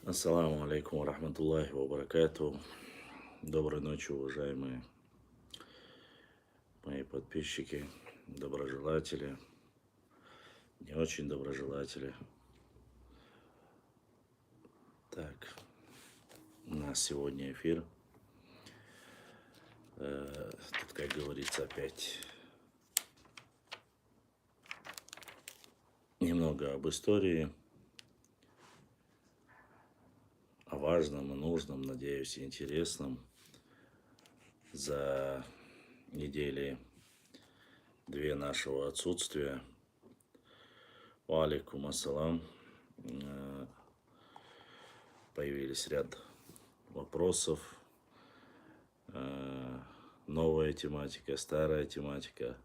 Ассаламу алейкум рахматуллахи ва баракату. Доброй ночи, уважаемые мои подписчики, доброжелатели, не очень доброжелатели. Так, у нас сегодня эфир. Тут, как говорится, опять немного об истории, о важном и нужном, надеюсь, и интересном. За недели две нашего отсутствия. Ва алейкум ассалам. Появились ряд вопросов. Новая тематика, старая тематика,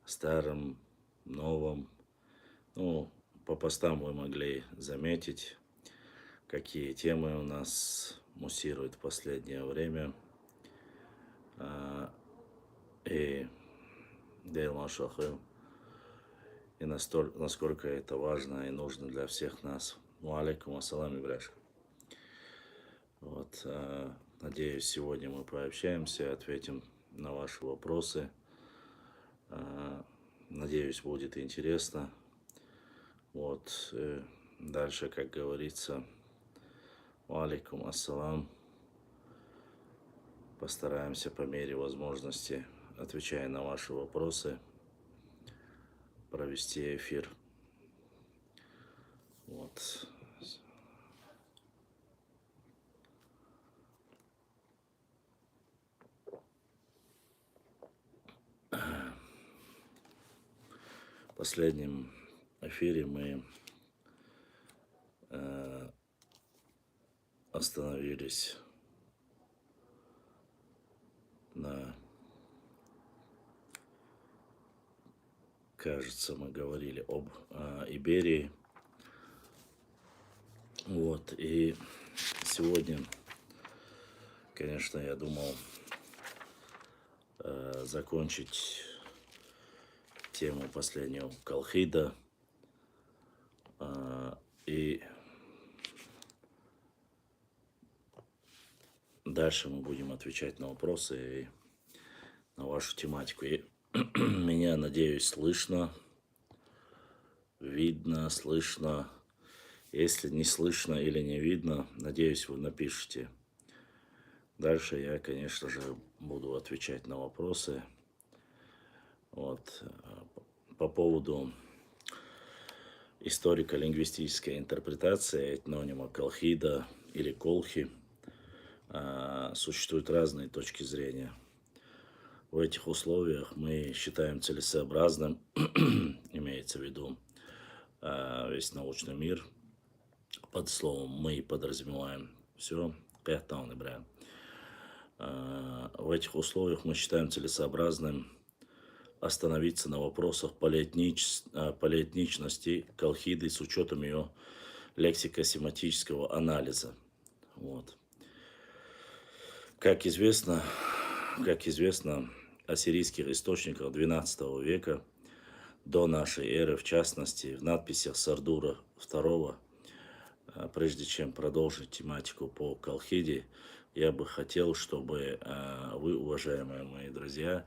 старом, новом. Ну, по постам вы могли заметить, какие темы у нас муссируют в последнее время. И Дейр Машахы, и насколько это важно и нужно для всех нас. Ва алейкум ассалам, Ибрашка. Вот, надеюсь, сегодня мы пообщаемся, ответим на ваши вопросы. Надеюсь, будет интересно. Вот, дальше, как говорится, ва алейкум ассалам. Постараемся по мере возможности, отвечая на ваши вопросы, провести эфир. Вот. В последнем эфире мы остановились на, кажется, мы говорили об Иберии. Вот, и сегодня, конечно, я думал закончить тему последнего Колхида. И дальше мы будем отвечать на вопросы и на вашу тематику. И меня, надеюсь, слышно, видно, слышно. Если не слышно или не видно, надеюсь, вы напишите. Дальше я, конечно же, буду отвечать на вопросы. Вот. По поводу историко-лингвистической интерпретации этнонима Колхида или Колхи существуют разные точки зрения. В этих условиях мы считаем целесообразным, имеется в виду весь научный мир, под словом мы подразумеваем все, в этих условиях мы считаем целесообразным остановиться на вопросах полиэтничности Колхиды с учетом ее лексико-семантического анализа. Вот. Как известно, ассирийских источниках XII века до нашей эры, в частности, в надписях Сардура II, прежде чем продолжить тематику по Колхиде, я бы хотел, чтобы вы, уважаемые мои друзья,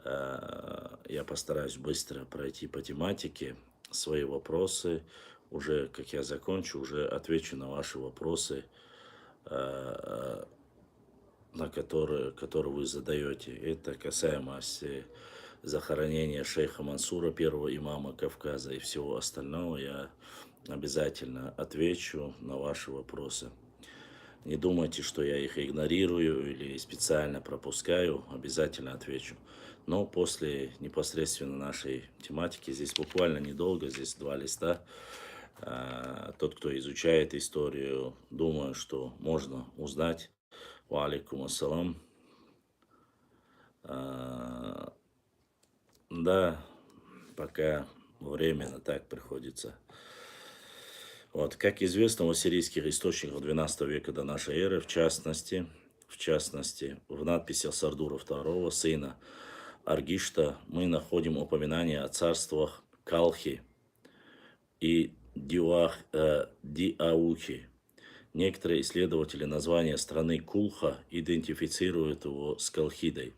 я постараюсь быстро пройти по тематике свои вопросы. Уже, как я закончу, уже отвечу на ваши вопросы, на которые вы задаете. Это касаемо захоронения шейха Мансура, первого имама Кавказа, и всего остального. Я обязательно отвечу на ваши вопросы. Не думайте, что я их игнорирую или специально пропускаю, обязательно отвечу. Но после непосредственно нашей тематики, здесь буквально недолго, здесь 2 листа. Тот, кто изучает историю, думаю, что можно узнать. Ва алейкум ассалам. Да, пока временно так приходится. Вот, как известно, в ассирийских источниках XII века до нашей эры, в частности, в надписях Сардура II, сына Аргишта, мы находим упоминание о царствах Калхи и Диаухи, Некоторые исследователи названия страны Кулха идентифицируют его с Колхидой.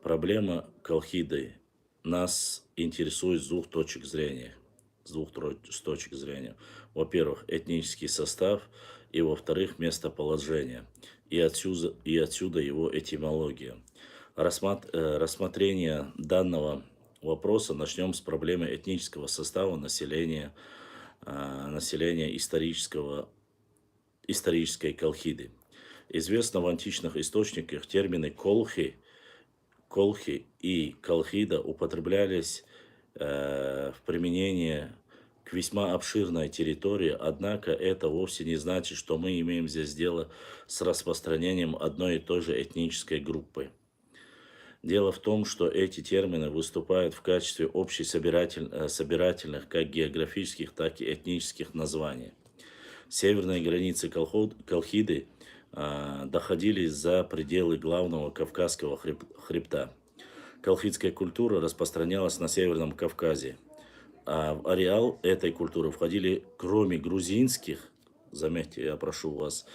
Проблема Колхиды нас интересует с двух точек зрения. С точек зрения. Во-первых, этнический состав, и во-вторых, местоположение. И отсюда его этимология. Рассмотрение данного вопроса начнем с проблемы этнического состава населения исторической Колхиды. Известно в античных источниках термины колхи и колхида употреблялись в применении к весьма обширной территории, однако это вовсе не значит, что мы имеем здесь дело с распространением одной и той же этнической группы. Дело в том, что эти термины выступают в качестве собирательных как географических, так и этнических названий. Северные границы Колхиды доходили за пределы главного Кавказского хребта. Колхидская культура распространялась на Северном Кавказе, а в ареал этой культуры входили, кроме грузинских, заметьте, я прошу вас,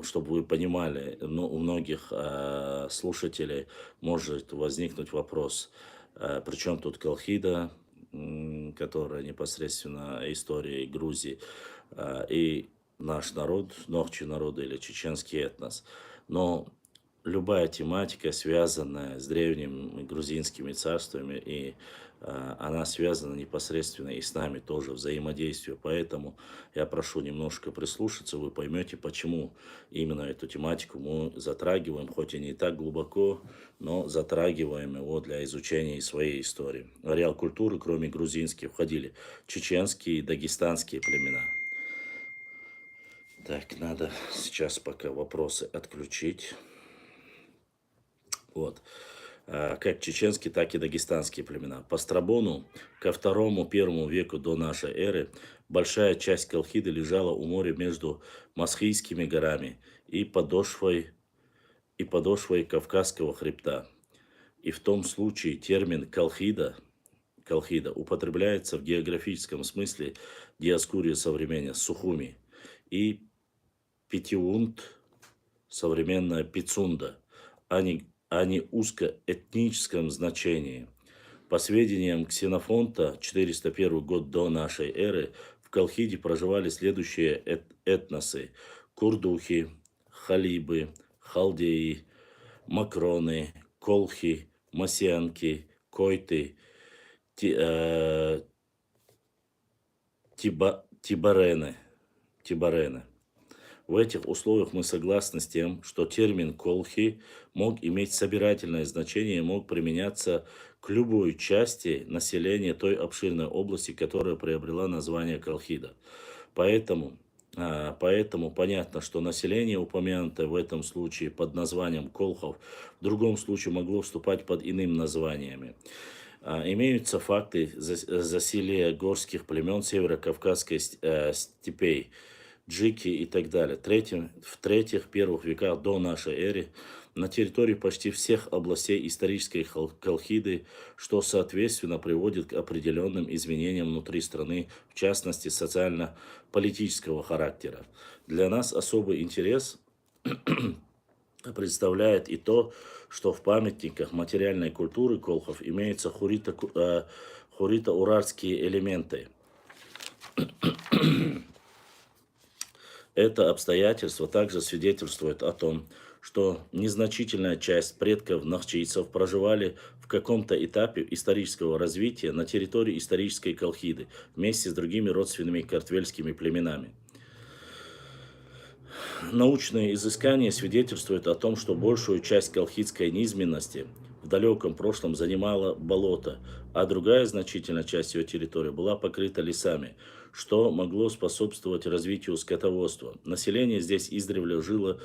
чтобы вы понимали, но у многих слушателей может возникнуть вопрос, при чем тут Колхида, которая непосредственно история Грузии, и наш народ, нохчи народа или чеченский этнос. Но любая тематика, связанная с древними грузинскими царствами, и она связана непосредственно и с нами тоже, взаимодействие. Поэтому я прошу немножко прислушаться, вы поймете, почему именно эту тематику мы затрагиваем, хоть и не так глубоко, но затрагиваем его для изучения своей истории. В ареал культуры, кроме грузинских, входили чеченские и дагестанские племена. Так, надо сейчас пока вопросы отключить. Вот. Как чеченские, так и дагестанские племена. По Страбону ко II-I веку до нашей эры большая часть Колхиды лежала у моря между Масхийскими горами и подошвой Кавказского хребта. И в том случае термин колхида употребляется в географическом смысле Диоскурия современная Сухуми и Питиунт, современная Пицунда, а не узкоэтническом значении. По сведениям Ксенофонта, 401 год до нашей эры, в Колхиде проживали следующие этносы: курдухи, халибы, халдеи, макроны, колхи, масянки, койты, тибарены. В этих условиях мы согласны с тем, что термин «колхи» мог иметь собирательное значение и мог применяться к любой части населения той обширной области, которая приобрела название Колхида. Поэтому понятно, что население, упомянутое в этом случае под названием колхов, в другом случае могло вступать под иным названиями. Имеются факты засилия горских племен северокавказской степей, джики и так далее. В первых веках до нашей эры на территории почти всех областей исторической Колхиды, что соответственно приводит к определенным изменениям внутри страны, в частности социально-политического характера. Для нас особый интерес представляет и то, что в памятниках материальной культуры колхов имеются хурито-уральские элементы. Это обстоятельство также свидетельствует о том, что незначительная часть предков нахчийцев проживали в каком-то этапе исторического развития на территории исторической Колхиды вместе с другими родственными картвельскими племенами. Научные изыскания свидетельствуют о том, что большую часть колхидской низменности в далеком прошлом занимало болото, а другая значительная часть ее территории была покрыта лесами, что могло способствовать развитию скотоводства. Население здесь издревле жило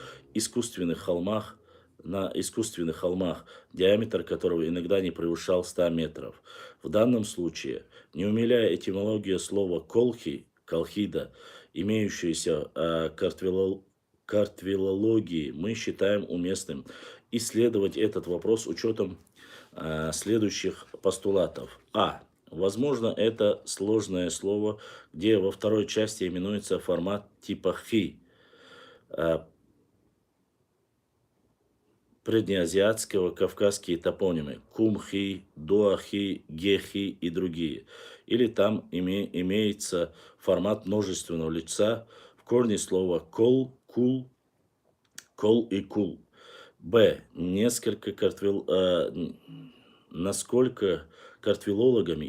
на искусственных холмах, диаметр которого иногда не превышал 100 метров. В данном случае, не умаляя этимологию слова колхида, имеющуюся картвелологии, мы считаем уместным исследовать этот вопрос с учетом следующих постулатов. Возможно, это сложное слово, где во второй части именуется формат типа хи, а, преднеазиатского кавказские топонимы кумхи, дуахи, гехи и другие. Или там имеется формат множественного лица в корне слова кол, кул, кол и кул. Б. Насколько картфилологами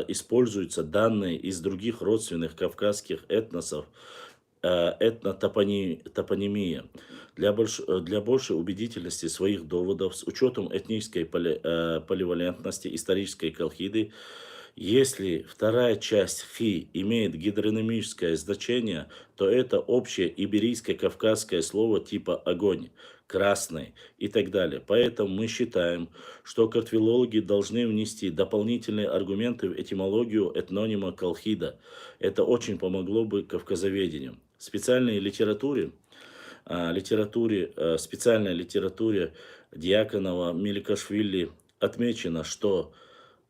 используются данные из других родственных кавказских этносов, этнотопонимия. Для большей убедительности своих доводов с учетом этнической поливалентности исторической Колхиды, если вторая часть хи имеет гидрономическое значение, то это общее иберийское кавказское слово типа огонь, красный и так далее. Поэтому мы считаем, что картфилологи должны внести дополнительные аргументы в этимологию этнонима Колхида. Это очень помогло бы кавказоведению. В специальной специальной литературе Дьяконова Меликашвили отмечено, что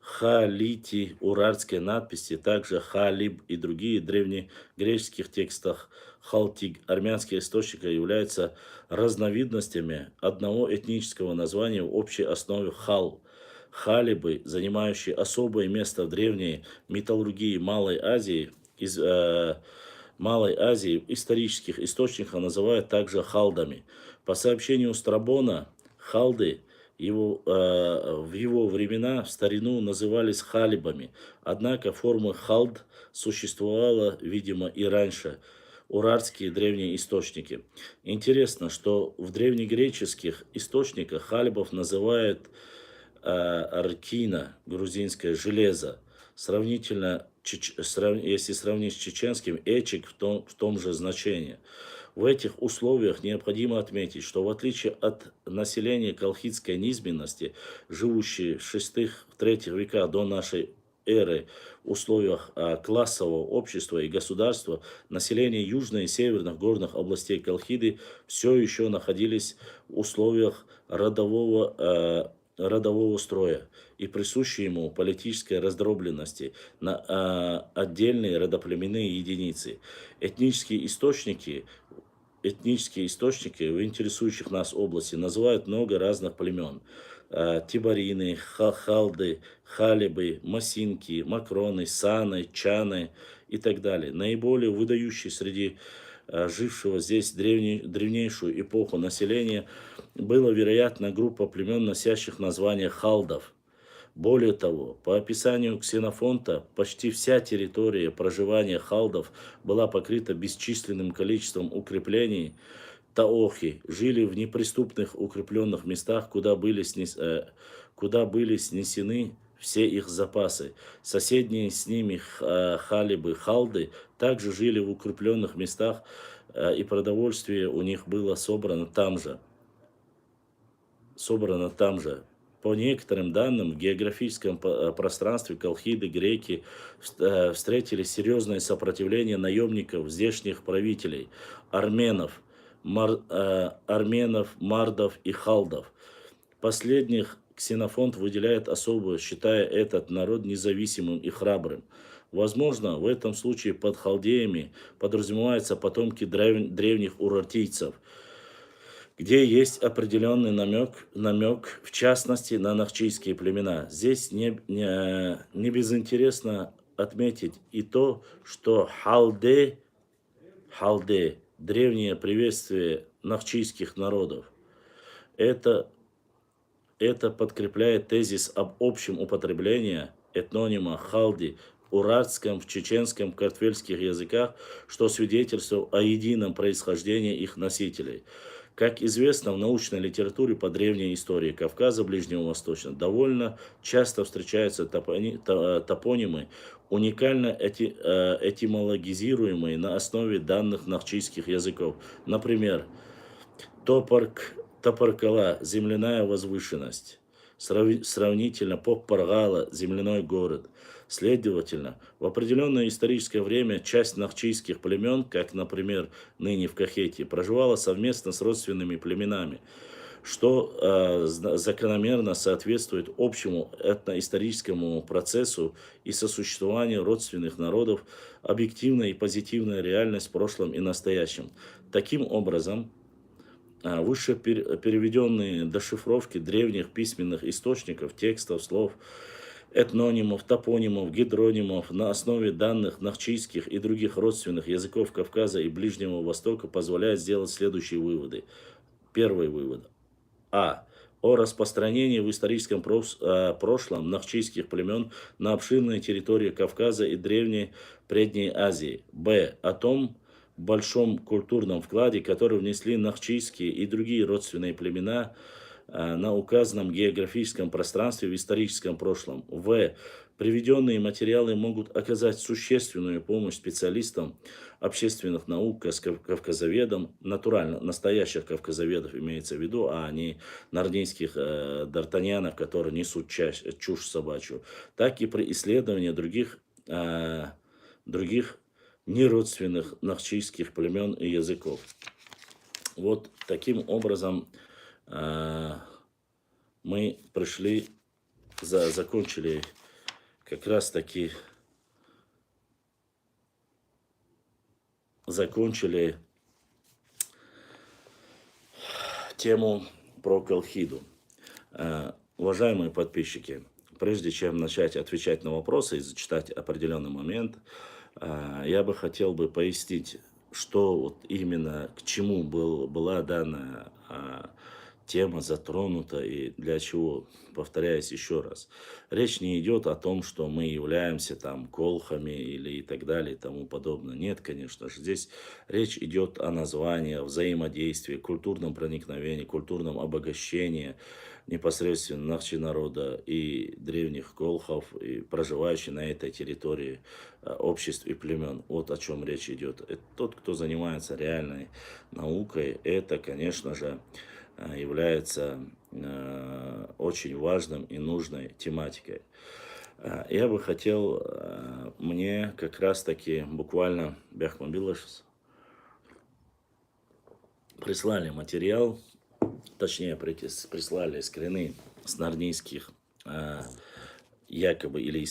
халити, уральские надписи, также халиб и другие древнегреческих текстах халтиг армянских источников являются разновидностями одного этнического названия в общей основе хал. Халибы, занимающие особое место в древней металлургии Малой Азии в исторических источниках называют также халдами. По сообщению Страбона, халды в его времена в старину назывались халибами, однако форма халд существовала, видимо, и раньше. Уральские древние источники. Интересно, что в древнегреческих источниках халибов называют аркина, грузинское железо. Если сравнить с чеченским, эчик в том же значении. В этих условиях необходимо отметить, что в отличие от населения колхидской низменности, живущей в 6-3 веках до нашей эры в условиях классового общества и государства, население южных и северных горных областей Колхиды все еще находились в условиях родового строя и присущей ему политической раздробленности на отдельные родоплеменные единицы. Этнические источники в интересующих нас области называют много разных племен. Тибарины, халды, халибы, масинки, макроны, саны, чаны и так далее. Наиболее выдающий среди жившего здесь древнейшую эпоху населения была, вероятно, группа племен, носящих название халдов. Более того, по описанию Ксенофонта, почти вся территория проживания халдов была покрыта бесчисленным количеством укреплений. Таохи жили в неприступных укрепленных местах, куда были снесены все их запасы. Соседние с ними халибы, халды также жили в укрепленных местах, и продовольствие у них было собрано там же. По некоторым данным, в географическом пространстве колхиды, греки встретили серьезное сопротивление наемников здешних правителей, арменов, мардов и халдов. Последних Ксенофонт выделяет особо, считая этот народ независимым и храбрым. Возможно, в этом случае под халдеями подразумеваются потомки древних урартийцев, где есть определенный намек, в частности, на нахчийские племена. Здесь не безинтересно отметить и то, что халде, древнее приветствие нахчийских народов, это подкрепляет тезис об общем употреблении этнонима халди в уральском, в чеченском, картвельских языках, что свидетельствует о едином происхождении их носителей. Как известно, в научной литературе по древней истории Кавказа, Ближнего Востока довольно часто встречаются топонимы, уникально этимологизируемые на основе данных нахчийских языков. Например, Топоркала – земляная возвышенность. Сравнительно Поппаргала – земляной город. Следовательно, в определенное историческое время часть нахчийских племен, как, например, ныне в Кахете, проживала совместно с родственными племенами. что закономерно соответствует общему этноисторическому процессу и сосуществованию родственных народов, объективная и позитивная реальность в прошлом и настоящем. Таким образом, выше переведенные дешифровки древних письменных источников, текстов, слов, этнонимов, топонимов, гидронимов на основе данных нахчийских и других родственных языков Кавказа и Ближнего Востока позволяют сделать следующие выводы. Первый вывод. А. О распространении в историческом прошлом нахчийских племен на обширные территории Кавказа и Древней Предней Азии. Б. О том большом культурном вкладе, который внесли нахчийские и другие родственные племена на указанном географическом пространстве в историческом прошлом. В. Приведенные материалы могут оказать существенную помощь специалистам общественных наук, кавказоведам, натурально, настоящих кавказоведов имеется в виду, а не нарнийских д'Артаньянов, которые несут чушь собачью, так и при исследовании других неродственных нахчийских племен и языков. Вот таким образом мы пришли, закончили как раз таки, тему про Колхиду. Уважаемые подписчики, прежде чем начать отвечать на вопросы и зачитать определенный момент, я бы хотел пояснить, что вот именно к чему была данная тема затронута и для чего. Повторяюсь еще раз. Речь не идет о том, что мы являемся там колхами или и так далее и тому подобное. Нет, конечно же. Здесь речь идет о названии, о взаимодействии, культурном проникновении, культурном обогащении непосредственно нахчи народа и древних колхов, и проживающих на этой территории обществ и племен. Вот о чем речь идет. Тот, кто занимается реальной наукой, это, конечно же, является очень важным и нужной тематикой. Я бы хотел, мне как раз таки буквально прислали материал, точнее прислали скрины с нарнийских якобы или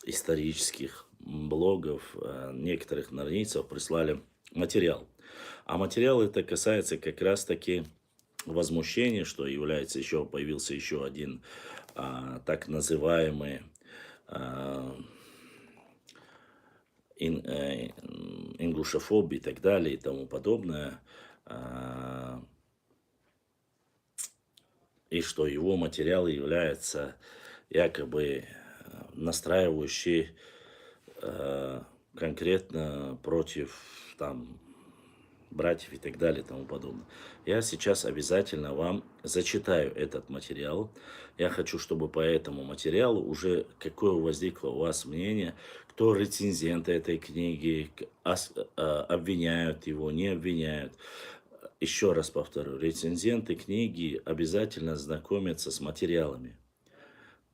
исторических блогов некоторых нарнийцев, прислали материал. А материал это касается как раз таки возмущения, что появился еще один так называемый ингушофоб и так далее и тому подобное. И что его материал является якобы настраивающий конкретно против там братьев и так далее и тому подобное. Я сейчас обязательно вам зачитаю этот материал. Я хочу, чтобы по этому материалу уже какое возникло у вас мнение, кто рецензент этой книги, обвиняют его, не обвиняют. Еще раз повторю, рецензенты книги обязательно знакомятся с материалами.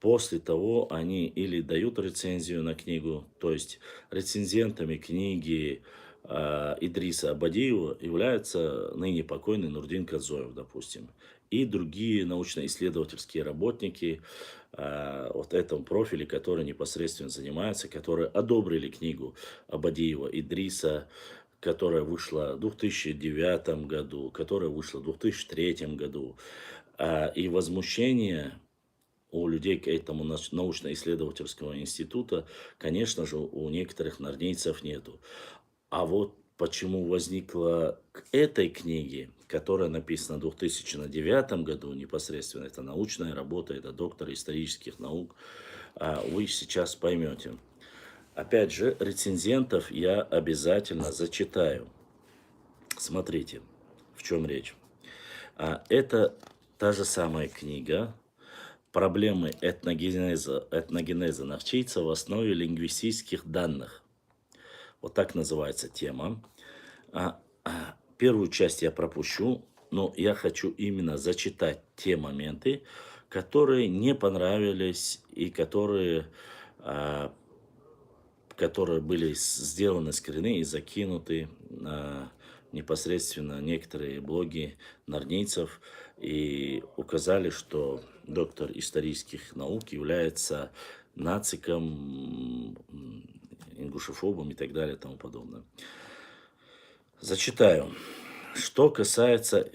После того они или дают рецензию на книгу, то есть рецензентами книги Идриса Абадиева является ныне покойный Нурдин Кадзоев, допустим, и другие научно-исследовательские работники вот этом профиле, которые непосредственно занимаются, которые одобрили книгу Абадиева Идриса, которая вышла в 2009 году, которая вышла в 2003 году. И возмущение у людей к этому научно-исследовательского института, конечно же, у некоторых нарнийцев нету. А вот почему возникла к этой книге, которая написана в 2009 году, непосредственно, это научная работа, это доктор исторических наук, вы сейчас поймете. Опять же, рецензентов я обязательно зачитаю. Смотрите, в чем речь. Это та же самая книга «Проблемы этногенеза нахчийца в основе лингвистических данных». Вот так называется тема. Первую часть я пропущу, но я хочу именно зачитать те моменты, которые не понравились и которые были сделаны скрины и закинуты непосредственно некоторые блоги норнийцев и указали, что доктор исторических наук является нациком, ингушефобом и так далее и тому подобное. Зачитаю. Что касается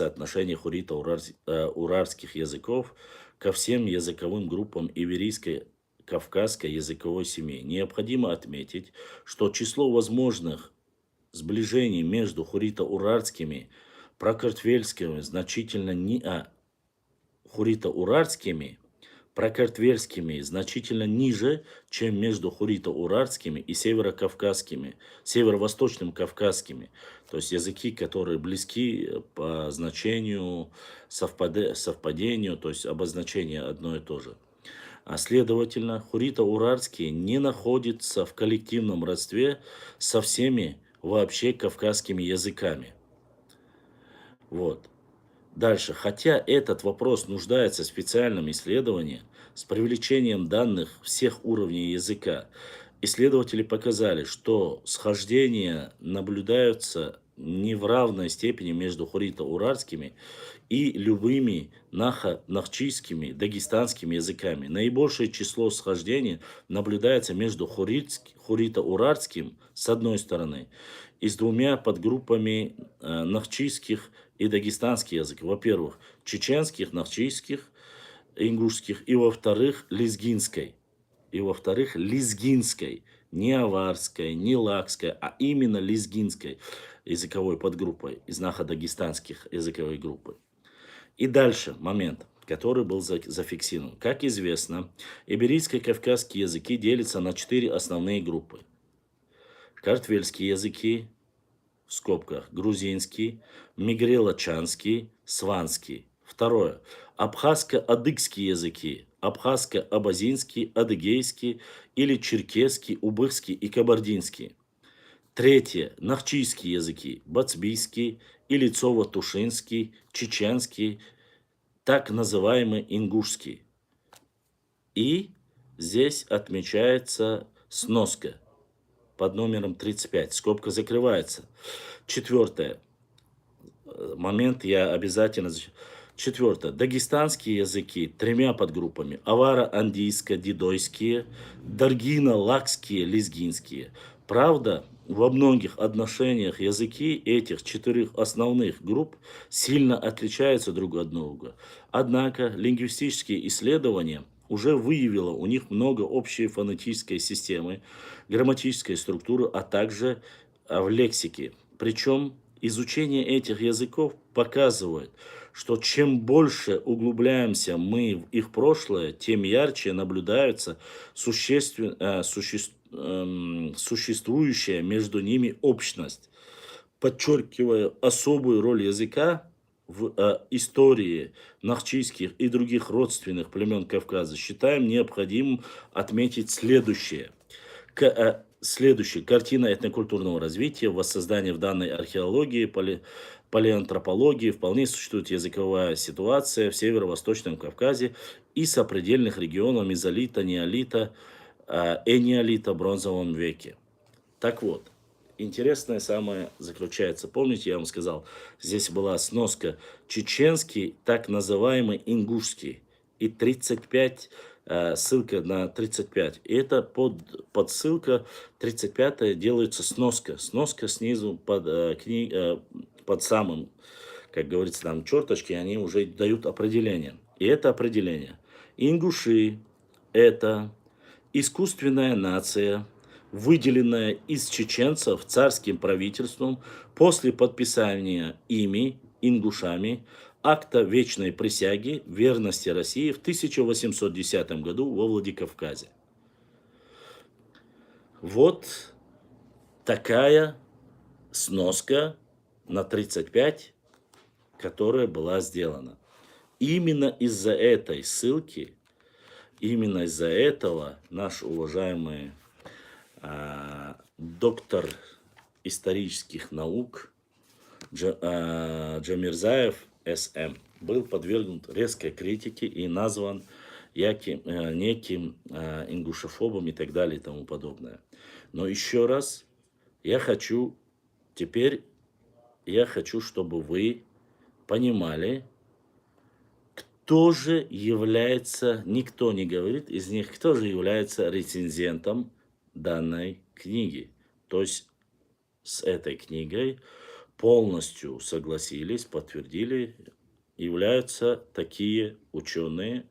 отношений урарских языков ко всем языковым группам иверийской кавказской языковой семьи, необходимо отметить, что число возможных сближений между хурита-урарскими, прокартвельскими хурита-урарскими, прокартвельскими значительно ниже, чем между хурита-урарскими и северокавказскими, северо-восточным кавказскими. То есть языки, которые близки по значению, совпадению, то есть обозначение одно и то же. А следовательно, хурита-урарские не находятся в коллективном родстве со всеми вообще кавказскими языками. Вот. Дальше. Хотя этот вопрос нуждается в специальном исследовании с привлечением данных всех уровней языка, исследователи показали, что схождения наблюдаются не в равной степени между хурита-урарскими и любыми нахчийскими, дагестанскими языками. Наибольшее число схождений наблюдается между хурита-урарским с одной стороны и с двумя подгруппами нахчийских и дагестанских языков. Во-первых, чеченских, нахчийских, ингушских, и во-вторых, лезгинской. Не аварской, не лакской, а именно лезгинской языковой подгруппой из нахо-дагестанских языковой группы. И дальше момент, который был зафиксирован. Как известно, иберийско-кавказские языки делятся на 4 основные группы. Картвельские языки, в скобках, грузинский, мигрело-чанский, сванский. Второе. Абхазско-адыгские языки, абхазско-абазинский, адыгейский или черкесский, убыхский и кабардинский. Третье. Нахчийские языки, бацбийский, илицово-тушинский, чеченский, так называемый ингушский. И здесь отмечается сноска под номером 35. Скобка закрывается. Четвертое. Момент я обязательно... Четвертое. Дагестанские языки 3 подгруппами. Аваро-андийско-дидойские, даргино-лакские, лезгинские. Правда, во многих отношениях языки этих 4 основных групп сильно отличаются друг от друга. Однако лингвистические исследования уже выявило у них много общей фонетической системы, грамматической структуры, а также в лексике. Причем изучение этих языков показывает, что чем больше углубляемся мы в их прошлое, тем ярче наблюдается существующая между ними общность, подчеркивая особую роль языка в истории нахчийских и других родственных племен Кавказа. Считаем необходимым отметить следующее. Картина этнокультурного развития, воссоздания в данной археологии, палеантропологии вполне существует языковая ситуация в северо-восточном Кавказе и сопредельных регионах мезолита, неолита, энеолита, бронзовом веке. Так вот, интересное самое заключается. Помните, я вам сказал, здесь была сноска чеченский, так называемый ингушский, и 35, ссылка на 35. И это подссылка 35 делается сноска. Сноска снизу под самым, как говорится, там черточки, они уже дают определение. И это определение. Ингуши – это искусственная нация, выделенная из чеченцев царским правительством после подписания ими, ингушами, акта вечной присяги верности России в 1810 году во Владикавказе. Вот такая сноска на 35, которая была сделана. Именно из-за этой ссылки, именно из-за этого наш уважаемый доктор исторических наук Джамирзаев С.М. был подвергнут резкой критике и назван неким ингушефобом и так далее и тому подобное. Но еще раз я хочу Теперь я хочу, чтобы вы понимали, кто же является, никто не говорит из них, кто же является рецензентом данной книги. То есть с этой книгой полностью согласились, подтвердили, являются такие ученые,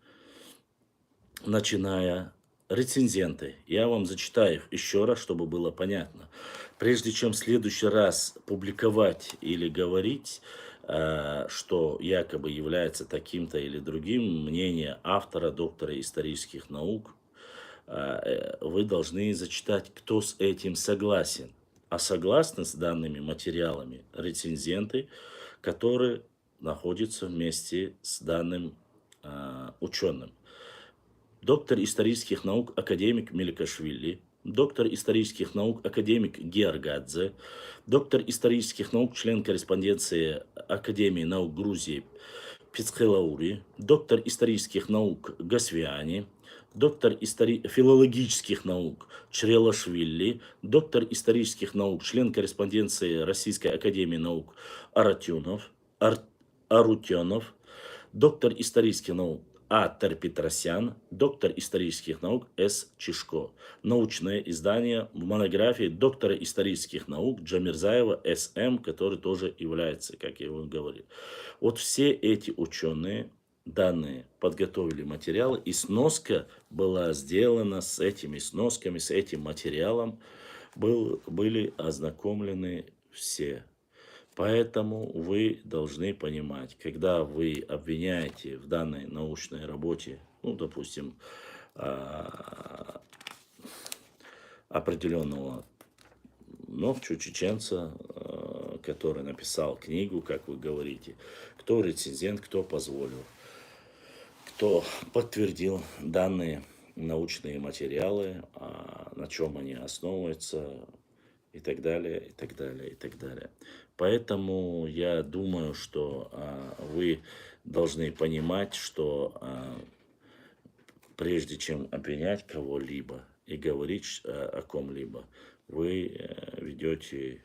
начиная рецензенты. Я вам зачитаю их еще раз, чтобы было понятно. Прежде чем в следующий раз публиковать или говорить, что якобы является таким-то или другим, мнение автора, доктора исторических наук, вы должны зачитать, кто с этим согласен. А согласны с данными материалами рецензенты, которые находятся вместе с данным ученым. Доктор исторических наук академик Меликашвили, доктор исторических наук академик Георгадзе, доктор исторических наук, член корреспонденции Академии наук Грузии Пицхелаури, доктор исторических наук Гасвиани, доктор филологических наук Чрелашвили, доктор исторических наук, член корреспонденции Российской Академии наук Арутюнов, доктор исторических наук А. Терпетросян, доктор исторических наук С. Чишко. Научное издание в монографии доктора исторических наук Джамирзаева С.М., который тоже является, как я вам говорил. Вот все эти ученые данные подготовили материалы, и сноска была сделана с этими сносками, с этим материалом были ознакомлены все. Поэтому вы должны понимать, когда вы обвиняете в данной научной работе, ну, допустим, определенного чеченца, который написал книгу, как вы говорите, кто рецензент, кто позволил, кто подтвердил данные научные материалы, на чем они основываются, и так далее, и так далее, и так далее. Поэтому я думаю, что вы должны понимать, что прежде чем обвинять кого-либо и говорить о ком-либо, вы ведете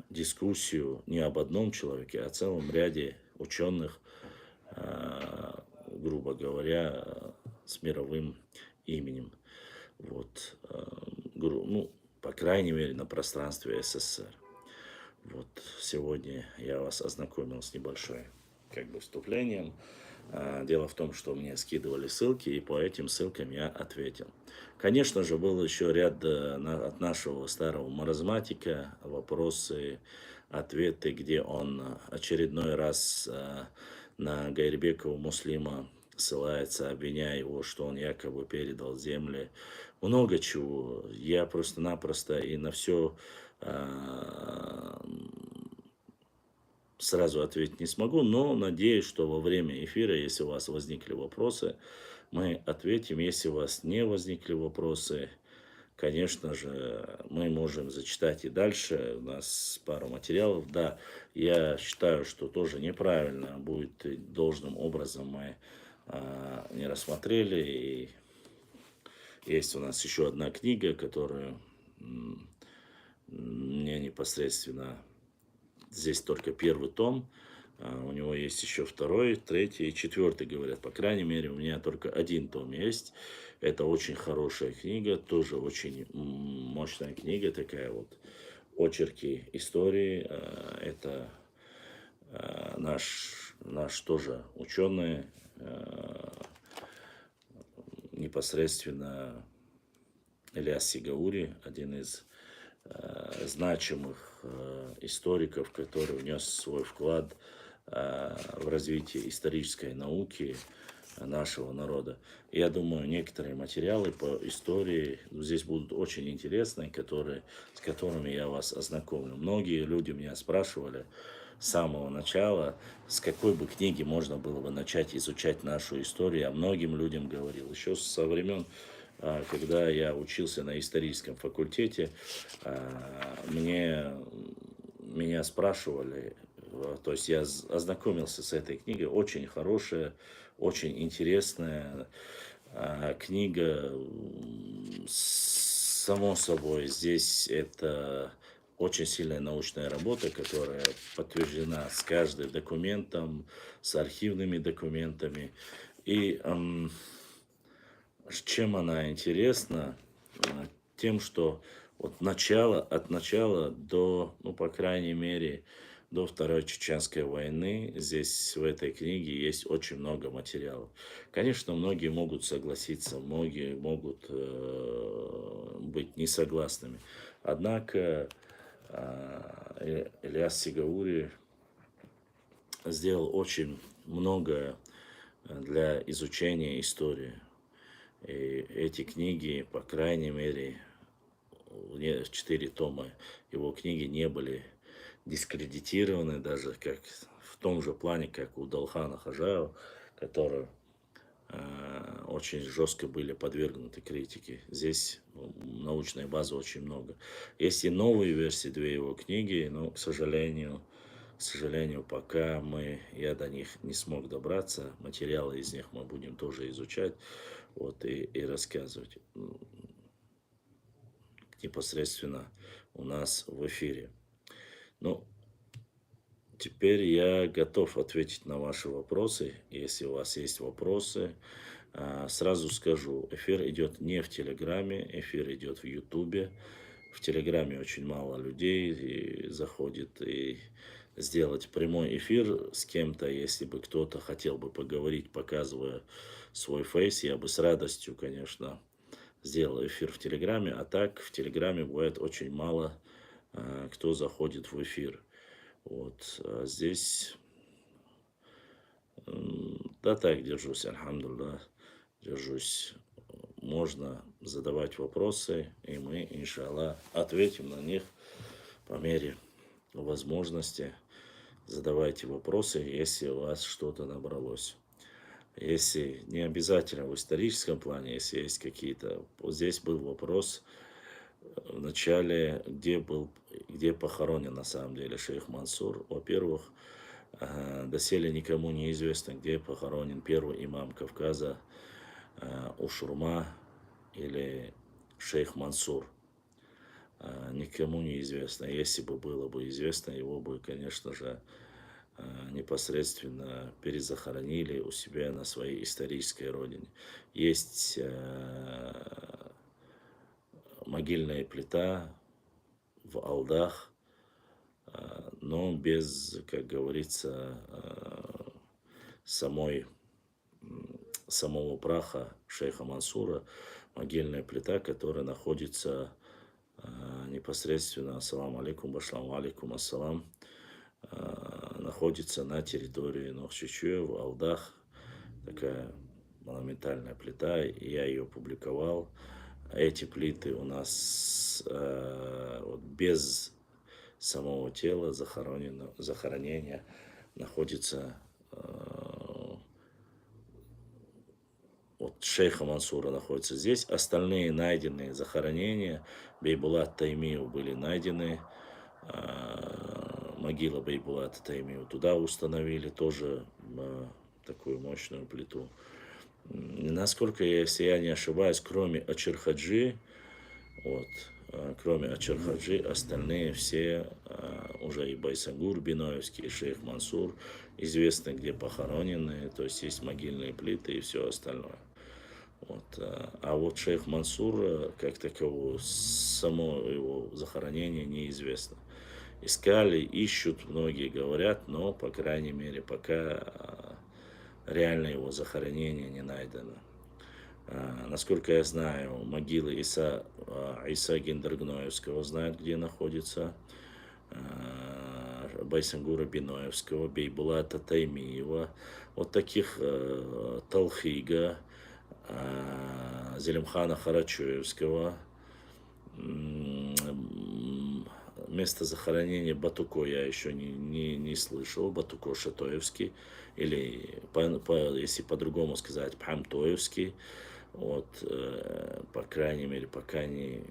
дискуссию не об одном человеке, а о целом ряде ученых, грубо говоря, с мировым именем. Вот, по крайней мере, на пространстве СССР. Вот сегодня я вас ознакомил с небольшой вступлением. Дело в том, что мне скидывали ссылки, и по этим ссылкам я ответил. Конечно же, был еще ряд от нашего старого маразматика, вопросы, ответы, где он очередной раз на Гайрбекова Муслима ссылается, обвиняя его, что он якобы передал земли. Много чего. Я просто-напросто и на все сразу ответить не смогу, но надеюсь, что во время эфира, если у вас возникли вопросы, мы ответим. Если у вас не возникли вопросы, конечно же, мы можем зачитать и дальше. У нас пару материалов. Да, я считаю, что тоже неправильно будет, должным образом мы не рассмотрели. И есть у нас еще одна книга, которую мне непосредственно, здесь только первый том, у него есть еще второй, третий и четвертый, говорят. По крайней мере, у меня только один том есть. Это очень хорошая книга, тоже очень мощная книга, такая вот, очерки истории. Это наш тоже ученый, непосредственно Ильяс Сигаури, один из значимых историков, который внес свой вклад в развитие исторической науки нашего народа. Я думаю, некоторые материалы по истории здесь будут очень интересные, с которыми я вас ознакомлю. Многие люди меня спрашивали с самого начала, с какой бы книги можно было бы начать изучать нашу историю. Я многим людям говорил, еще со времен, когда я учился на историческом факультете, меня спрашивали, то есть я ознакомился с этой книгой, очень хорошая, очень интересная книга. Само собой, здесь это очень сильная научная работа, которая подтверждена с каждым документом, с архивными документами. И чем она интересна? Тем, что от начала до, ну, по крайней мере, до Второй Чеченской войны, здесь в этой книге есть очень много материалов. Конечно, многие могут согласиться, многие могут быть не согласными. Однако Ильяс Сигаури сделал очень многое для изучения истории. И эти книги, по крайней мере, 4 тома его книги не были дискредитированы, даже как в том же плане, как у Далхана Хаджаева, которые очень жестко были подвергнуты критике. Здесь научной базы очень много. Есть и новые версии 2 его книги, но, к сожалению, пока я до них не смог добраться. Материалы из них мы будем тоже изучать, вот, и рассказывать непосредственно у нас в эфире. Ну, теперь я готов ответить на ваши вопросы. Если у вас есть вопросы, сразу скажу, эфир идет не в Телеграме, эфир идет в Ютубе. В Телеграме очень мало людей и заходит, и сделать прямой эфир с кем-то, если бы кто-то хотел бы поговорить, показывая свой фейс, я бы с радостью, конечно, сделал эфир в Телеграме, а так в Телеграме бывает очень мало кто заходит в эфир. Вот, здесь, да, так держусь, альхамдулилlah, держусь. Можно задавать вопросы, и мы, иншаллах, ответим на них по мере возможности. Задавайте вопросы, если у вас что-то набралось. Если не обязательно в историческом плане, если есть какие-то... Вот здесь был вопрос в начале, где похоронен на самом деле шейх Мансур. Во-первых, доселе никому не известно, где похоронен первый имам Кавказа, Ушурма или шейх Мансур. Никому не известно. Если бы было бы известно, его бы, конечно же, непосредственно перезахоронили у себя на своей исторической родине. Есть могильная плита в Алдах, но без, как говорится, самого праха шейха Мансура, могильная плита, которая находится непосредственно, ассаламу алейкум, башламу алейкум, ассалам, находится на территории Нохчичуя в Алдах. Такая монументальная плита, и я ее публиковал. Эти плиты у нас вот без самого тела захоронения находится вот шейха Мансура находится здесь. Остальные найденные захоронения Бейбулат Таймиев были найдены. Могила Бейбулата Таймиева туда установили тоже такую мощную плиту. Насколько, если я не ошибаюсь, кроме Ачирхаджи, кроме Ачирхаджи, остальные все уже и Байсангур Биноевский, и шейх Мансур известны, где похоронены, то есть есть могильные плиты и все остальное. А вот шейх Мансур, как такового, само его захоронение неизвестно. Искали, ищут, многие говорят, но, по крайней мере, пока реально его захоронение не найдено. Насколько я знаю, могилы Иса Гендергноевского знают, где находится, Байсангура Биноевского, Бейбулата Таймиева, вот таких Талхига, Зелимхана Харачуевского, место захоронения Батуко я еще не слышал, Батуко Шатоевский, или, если по-другому сказать, Пхамтоевский, по крайней мере, пока не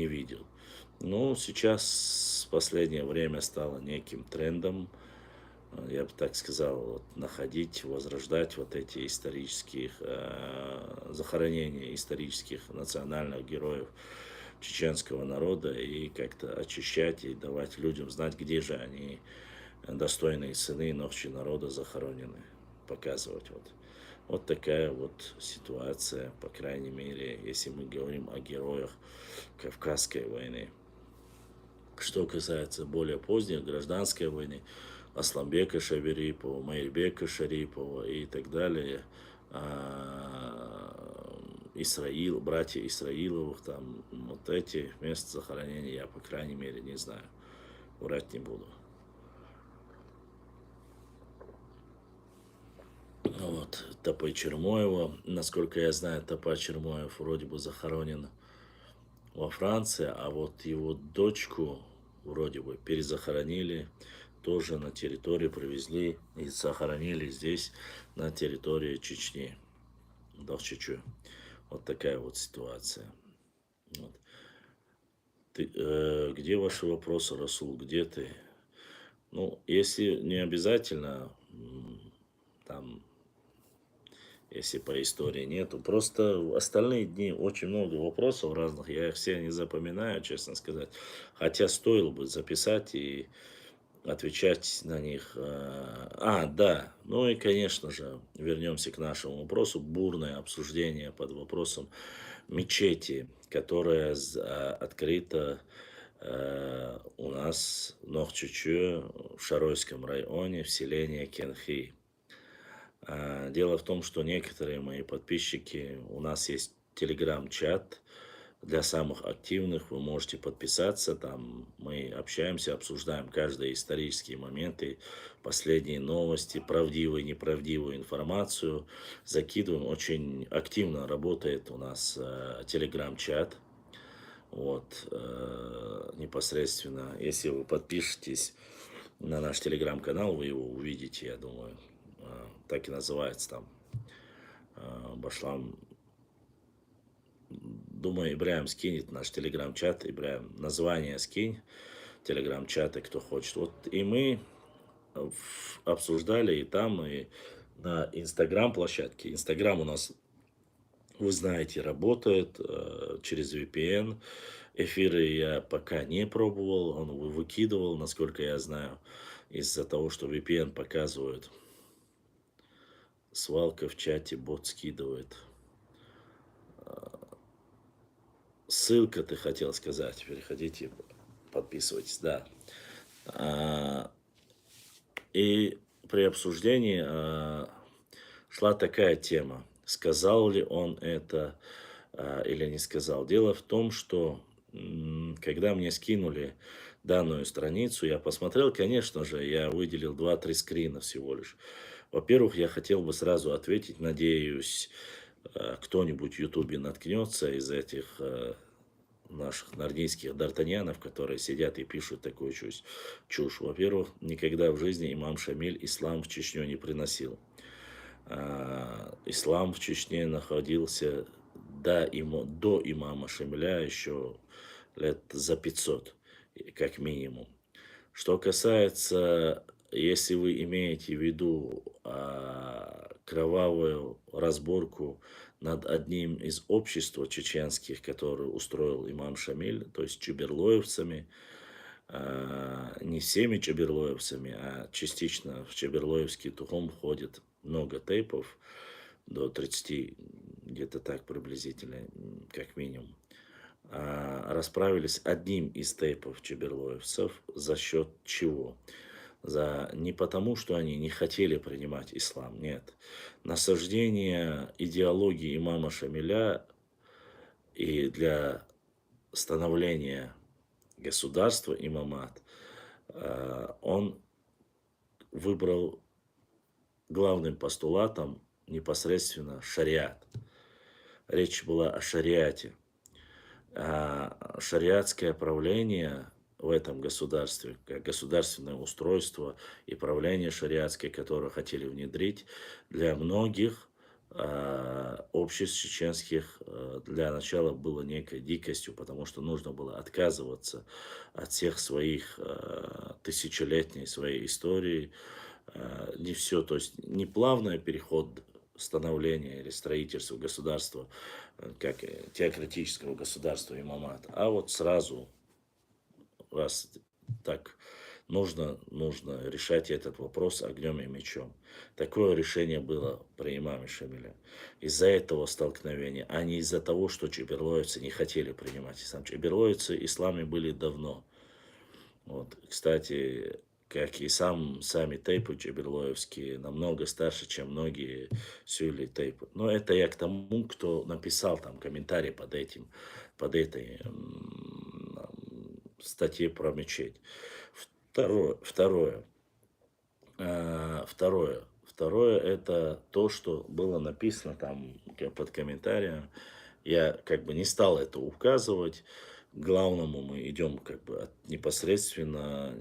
видел. Но сейчас, в последнее время, стало неким трендом, я бы так сказал, находить, возрождать вот эти исторические захоронения исторических национальных героев чеченского народа и как-то очищать и давать людям знать, где же они, достойные сыны ночи народа, захоронены. Показывать вот. Вот такая вот ситуация, по крайней мере, если мы говорим о героях Кавказской войны. Что касается более поздних гражданской войны, Асламбека Шабирипова, Майрбека Шарипова и так далее, братья Исраиловых, там вот эти места захоронения я, по крайней мере, не знаю. Врать не буду. Вот, Топай Чермоева. Насколько я знаю, Топай Чермоев вроде бы захоронен во Франции, а вот его дочку вроде бы перезахоронили тоже на территории, привезли и захоронили здесь, на территории Чечни, Дохчичу. Вот такая вот ситуация. Вот. Где ваши вопросы, Расул, где ты? Ну, если не обязательно, там, если по истории нету. Просто в остальные дни очень много вопросов разных, я их все не запоминаю, честно сказать. Хотя стоило бы записать и отвечать на них. Да, ну и, конечно же, вернемся к нашему вопросу. Бурное обсуждение под вопросом мечети, которая открыта у нас в Нохчичу, в Шаройском районе, в селении Кенхи. Дело в том, что некоторые мои подписчики, у нас есть телеграм-чат для самых активных, вы можете подписаться, там мы общаемся, обсуждаем каждые исторические моменты, последние новости, правдивую и неправдивую информацию, закидываем, очень активно работает у нас телеграм-чат, вот, непосредственно, если вы подпишетесь на наш телеграм-канал, вы его увидите, я думаю, так и называется там, Башлам. Думаю, Ибраим скинет наш телеграм-чат. Ибраим, название скинь телеграм-чата, кто хочет. Вот и мы обсуждали и там, и на инстаграм-площадке. Инстаграм у нас, вы знаете, работает через VPN. Эфиры я пока не пробовал, он выкидывал, насколько я знаю, из-за того, что VPN показывает. Свалка в чате, бот скидывает. Ссылка, ты хотел сказать. Переходите, подписывайтесь, да. И при обсуждении шла такая тема. Сказал ли он это или не сказал. Дело в том, что когда мне скинули данную страницу, я посмотрел, конечно же, я выделил 2-3 скрина всего лишь. Во-первых, я хотел бы сразу ответить, надеюсь, кто-нибудь в Ютубе наткнется из этих наших нордийских д'Артаньянов, которые сидят и пишут такую чушь. Во-первых, никогда в жизни имам Шамиль ислам в Чечню не приносил. Ислам в Чечне находился до имама Шамиля еще лет за 500, как минимум. Что касается, если вы имеете в виду кровавую разборку над одним из обществ чеченских, который устроил имам Шамиль, то есть чеберлоевцами, не всеми чеберлоевцами, а частично в чеберлоевский тухом входит много тейпов, до 30, где-то так приблизительно, как минимум. Расправились одним из тейпов чеберлоевцев, за счет чего? Не потому, что они не хотели принимать ислам, нет. Насаждение идеологии имама Шамиля и для становления государства имамат, он выбрал главным постулатом непосредственно шариат. Речь была о шариате. Шариатское правление в этом государстве, как государственное устройство и правление шариатское, которое хотели внедрить, для многих обществ чеченских для начала было некой дикостью, потому что нужно было отказываться от всех своих тысячелетней своей истории. Не все, то есть не плавный переход становления или строительства государства, как теократического государства имамат, а вот сразу, раз так нужно решать этот вопрос огнем и мечом. Такое решение было при имаме Шамиле. Из-за этого столкновения, а не из-за того, что чеберлоевцы не хотели принимать ислам. Чеберлоевцы в исламе были давно. Вот, кстати, как и сами тейпы чеберлоевские, намного старше, чем многие сюли тейпы. Но это я к тому, кто написал там комментарий под этой статье про мечеть. Второе. Второе это то, что было написано там под комментарием. Я как бы не стал это указывать. К главному мы идем как бы непосредственно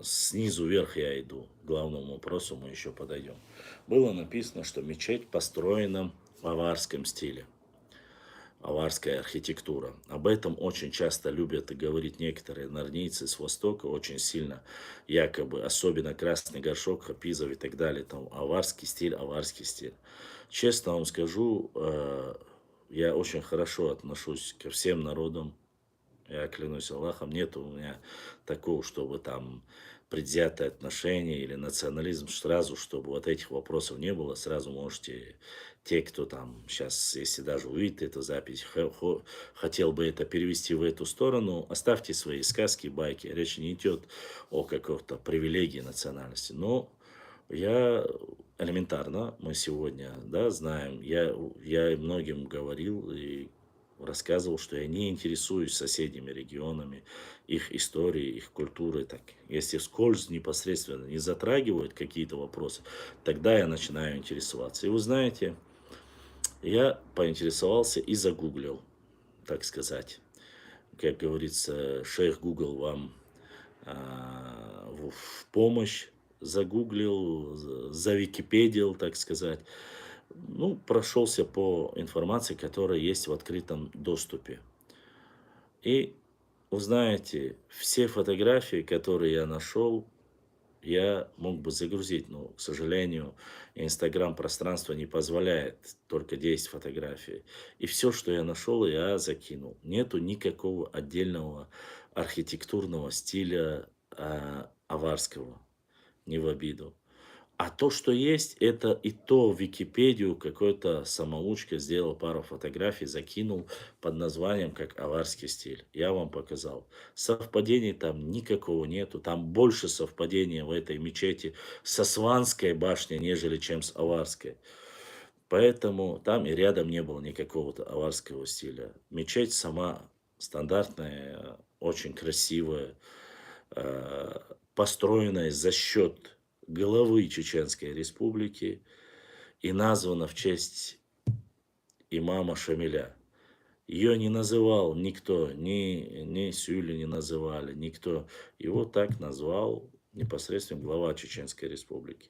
снизу вверх я иду. К главному вопросу мы еще подойдем. Было написано, что мечеть построена в аварском стиле. Аварская архитектура. Об этом очень часто любят говорить некоторые нарнийцы с Востока, очень сильно, якобы, особенно красный горшок, Хапизов и так далее, там аварский стиль, аварский стиль. Честно вам скажу, я очень хорошо отношусь ко всем народам, я клянусь Аллахом, нет у меня такого, чтобы там предвзятое отношение или национализм, сразу, чтобы вот этих вопросов не было, сразу можете, те, кто там сейчас, если даже увидит эту запись, хотел бы это перевести в эту сторону, оставьте свои сказки, байки, речь не идет о какой-то привилегии национальности, но я элементарно, мы сегодня, да, знаем, я многим говорил и рассказывал, что я не интересуюсь соседними регионами, их историей, их культурой. Так, если вскользь непосредственно не затрагивают какие-то вопросы, тогда я начинаю интересоваться. И вы знаете, я поинтересовался и загуглил, так сказать. Как говорится, шейх Google вам в помощь, загуглил, завикипедил, так сказать. Ну, прошелся по информации, которая есть в открытом доступе. И, вы знаете, все фотографии, которые я нашел, я мог бы загрузить, но, к сожалению, Инстаграм-пространство не позволяет только 10 фотографий. И все, что я нашел, я закинул. Нету никакого отдельного архитектурного стиля аварского, не в обиду. А то, что есть, это и то в Википедию какой-то самоучка сделал пару фотографий, закинул под названием как аварский стиль. Я вам показал. Совпадений там никакого нету. Там больше совпадения в этой мечети с Асванской башней, нежели чем с аварской. Поэтому там и рядом не было никакого аварского стиля. Мечеть сама стандартная, очень красивая, построенная за счет главы Чеченской Республики и названа в честь имама Шамиля. Ее не называл никто, ни Сюли не называли, никто. Его так назвал непосредственно глава Чеченской Республики.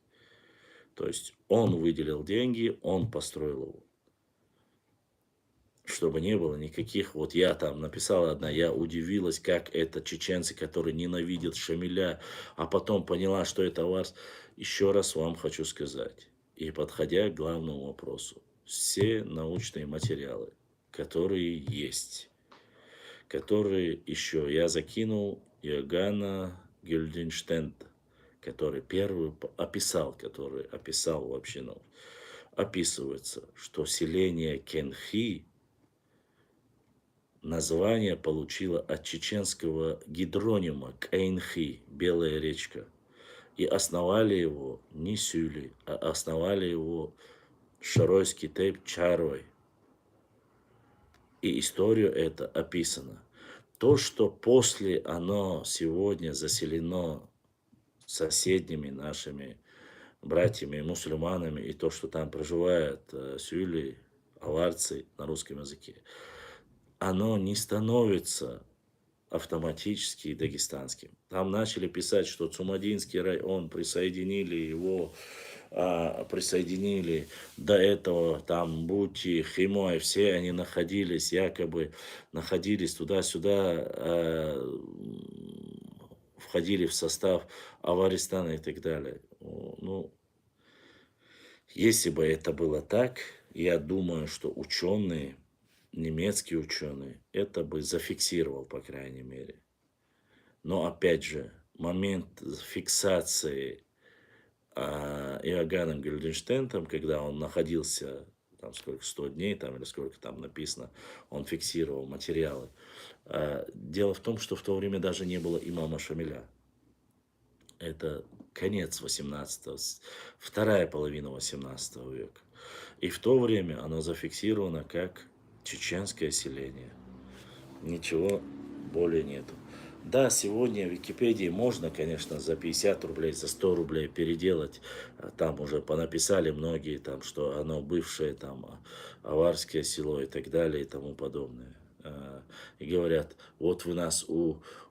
То есть он выделил деньги, он построил его. Чтобы не было никаких, вот я там написала одна, я удивилась, как это чеченцы, которые ненавидят Шамиля, а потом поняла, что это аварс. Еще раз вам хочу сказать, и подходя к главному вопросу, все научные материалы, которые есть, которые еще я закинул Иоганна Гюльденштейна, который первый который описал вообще, ну, описывается, что селение Кенхи название получило от чеченского гидронима Каинхи, белая речка. И основали его не Сюли, а основали его Шаройский тейп Чарой. И историю это описано. То, что после оно сегодня заселено соседними нашими братьями мусульманами, и то, что там проживают сюли, аварцы на русском языке, оно не становится автоматически дагестанским. Там начали писать, что Цумадинский район присоединили до этого там Бути, Химой, все они находились туда-сюда, входили в состав Аваристана и так далее. Ну, Если бы это было так, я думаю, что ученые, немецкие ученые, это бы зафиксировал, по крайней мере. Но опять же, момент фиксации Иоганном Гильденштейном, когда он находился, там сколько, 100 дней, там, или сколько там написано, он фиксировал материалы. Дело в том, что в то время даже не было имама Шамиля. Это конец 18-го, вторая половина 18 века. И в то время оно зафиксировано как чеченское селение. Ничего более нету. Да, сегодня в Википедии можно, конечно, за 50 рублей, за 100 рублей переделать. Там уже понаписали многие, там, что оно бывшее, там, аварское село и так далее и тому подобное. И говорят, вот вы нас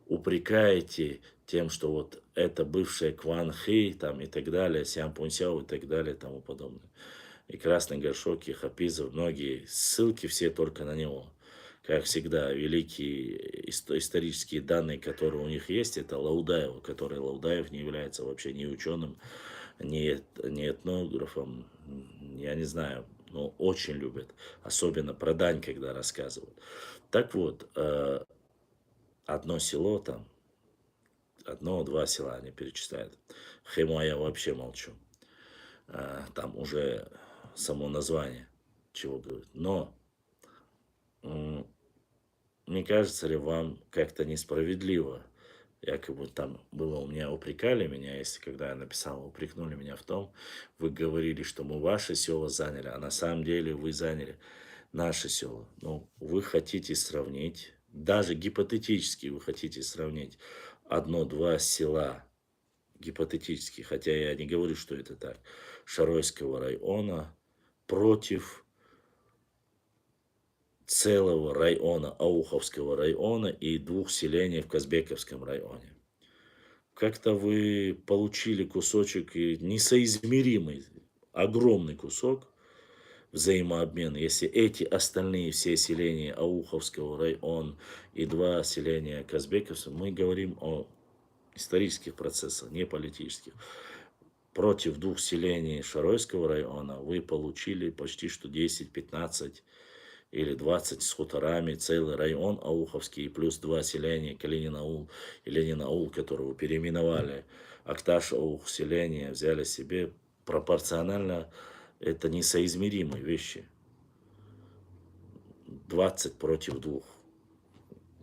упрекаете тем, что вот это бывшее Кванхи, там, и так далее, Сиампунсяо и так далее и тому подобное. И Красный Горшок, и Хапизов, многие ссылки все только на него. Как всегда, великие исторические данные, которые у них есть, это Лаудаева, который Лаудаев не является вообще ни ученым, ни этнографом, я не знаю, но очень любят, особенно про дань, когда рассказывают. Так вот, одно село там, одно-два села они перечисляют. Хема я вообще молчу. Там уже само название чего говорит. Но не кажется ли вам как-то несправедливо, якобы там было у меня, упрекали меня, если когда я написал, упрекнули меня в том, вы говорили, что мы ваши села заняли, а на самом деле вы заняли наши села. Ну, вы хотите сравнить, даже гипотетически вы хотите сравнить одно-два села, гипотетически, хотя я не говорю, что это так, Шаройского района против целого района, Ауховского района и двух селений в Казбековском районе. Как-то вы получили кусочек несоизмеримый, огромный кусок взаимообмена, если эти остальные все селения Ауховского района и два селения Казбековского, мы говорим о исторических процессах, не политических. Против двух селений Шаройского района вы получили почти что 10-15 или 20 с хуторами, целый район Ауховский, и плюс два селения, Калинин-Аул и Ленин-Аул, которого переименовали. Акташ-Аух селение взяли себе пропорционально, это несоизмеримые вещи. 20 против двух.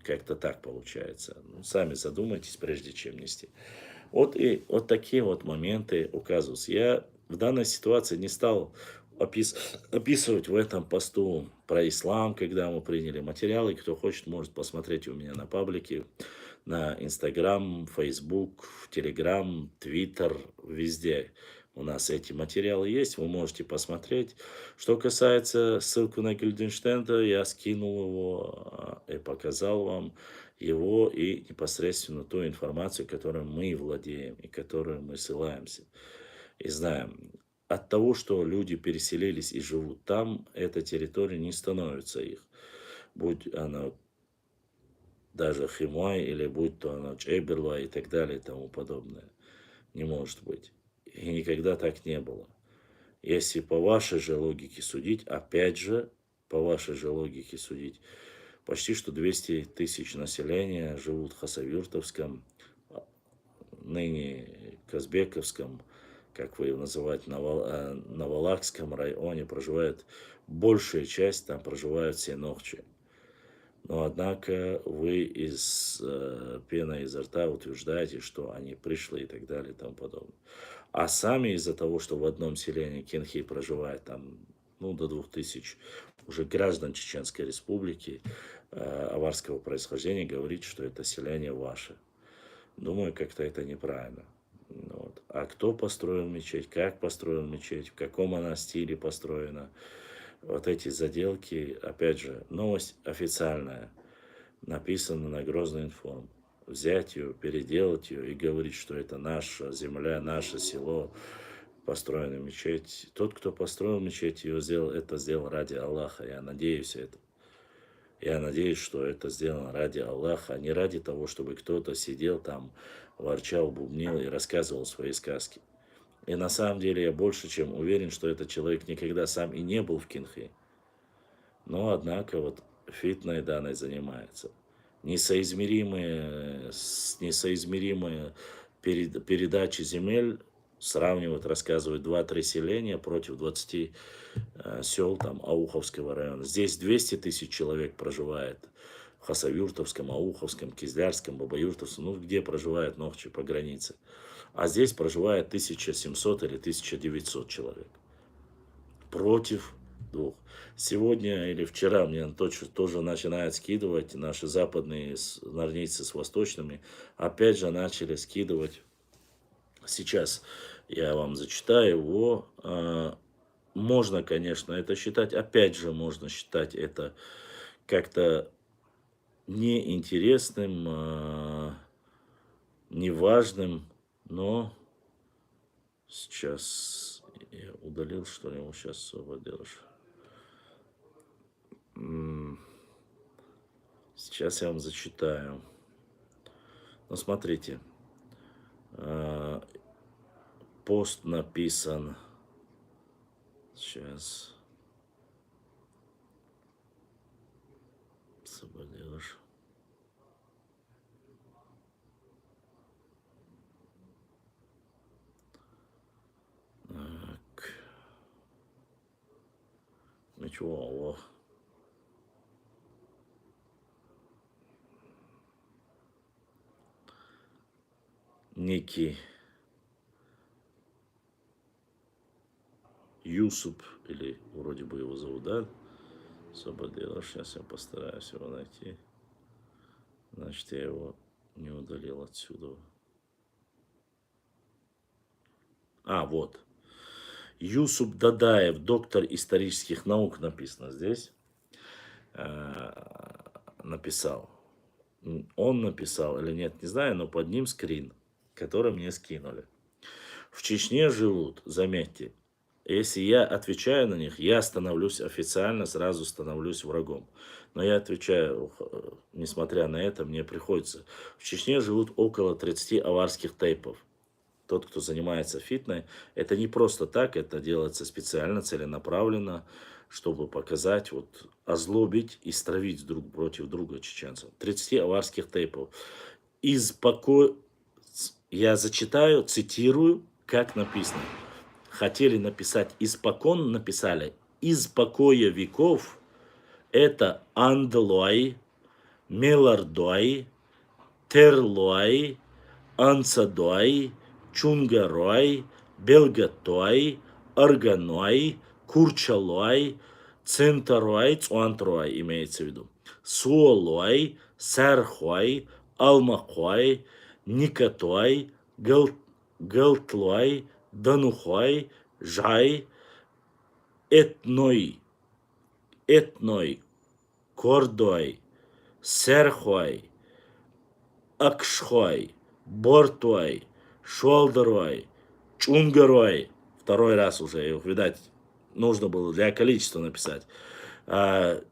Как-то так получается. Ну, сами задумайтесь, прежде чем нести. Вот такие вот моменты указываются. Я в данной ситуации не стал описывать в этом посту про ислам, когда мы приняли материалы. Кто хочет, может посмотреть у меня на паблике, на Инстаграм, Фейсбук, в Телеграм, Твиттер, везде. У нас эти материалы есть, вы можете посмотреть. Что касается ссылку на Гильденштейна, я скинул его и показал вам его и непосредственно ту информацию, которой мы владеем и которую мы ссылаемся и знаем. От того, что люди переселились и живут там, эта территория не становится их. Будь она даже Химай или будь то она Чеберла и так далее и тому подобное. Не может быть. И никогда так не было. Если по вашей же логике судить, опять же, по вашей же логике судить, почти что 200 тысяч населения живут в Хасавюртовском, ныне Казбековском, как вы его называете, Навалакском районе проживает большая часть, там проживают все нохчи. Но однако вы пеной изо рта утверждаете, что они пришли и так далее и тому подобное. А сами из-за того, что в одном селении Кенхи проживает там, ну, до 2000 уже граждан Чеченской Республики аварского происхождения, говорить, что это селение ваше. Думаю, как-то это неправильно. Вот. А кто построил мечеть, как построил мечеть, в каком она стиле построена, вот эти заделки, опять же, новость официальная, написана на Грозный информ. Взять ее, переделать ее и говорить, что это наша земля, наше село, построена мечеть. Тот, кто построил мечеть, это сделал ради Аллаха. Я надеюсь это. Я надеюсь, что это сделано ради Аллаха, а не ради того, чтобы кто-то сидел там, ворчал, бубнил и рассказывал свои сказки. И на самом деле я больше чем уверен, что этот человек никогда сам и не был в Кинхе. Но, однако, вот фитной данной занимается. Несоизмеримые передачи земель сравнивают, рассказывают 2-3 селения против 20 сел там Ауховского района. Здесь 200 тысяч человек проживает в Хасавюртовском, Ауховском, Кизлярском, Бабаюртовском, ну где проживает Нохчи по границе. А здесь проживает 1700 или 1900 человек против двух. Сегодня или вчера мне тоже начинают скидывать наши западные норнийцы с восточными. Опять же начали скидывать. Сейчас я вам зачитаю его. Можно, конечно, это считать. Опять же, можно считать это как-то неинтересным, неважным. Но сейчас я удалил, что ли, его сейчас освободишь. Сейчас я вам зачитаю. Ну, смотрите. Пост написан. Сейчас. Освободишь. Так. Ничего. Некий Юсуп, или вроде бы его зовут, да? Освободила. Сейчас я постараюсь его найти. Значит, я его не удалил отсюда. Вот. Юсуп Дадаев, доктор исторических наук, написано здесь. Написал. Он написал или нет, не знаю, но под ним скрин, который мне скинули. В Чечне живут, заметьте, если я отвечаю на них, я официально сразу становлюсь врагом. Но я отвечаю, несмотря на это, мне приходится. В Чечне живут около 30 аварских тейпов. Тот, кто занимается фитной, это не просто так, это делается специально, целенаправленно, чтобы показать, вот, озлобить и стравить друг против друга чеченцев. 30 аварских тейпов. Я зачитаю, цитирую, как написано. Хотели написать испокон, написали из покоя веков. Это Андлой, Мелардой, Терлой, Ансадой, Чунгарой, Белгатой, Арганой, Курчалой, Центарой, Цуантрой имеется в виду. Суолой, Сархой, Алмахой, Никотой, Галтлой, Данухой, Жай, Этной, Кордой, Серхой, Акшхой, Бортой, Шолдерой, Чунгарой. Второй раз уже, их, видать, нужно было для количества написать.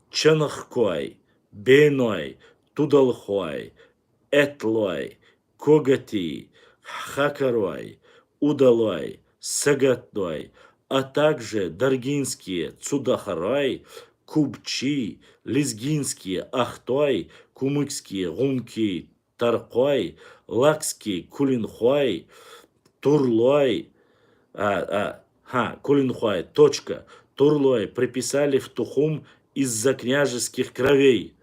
Чанахкой, Бейной, Тудалхой, Этлой, Когати, Хакарой, Удалой, Сагатной, а также даргинские Цудахарой, Кубчи, Лезгинские Ахтой, Кумыкские Гунки, Таркой, Лакский Кулинхой, Турлой, Кулинхой, точка, Турлой приписали в Тухум из-за княжеских кровей.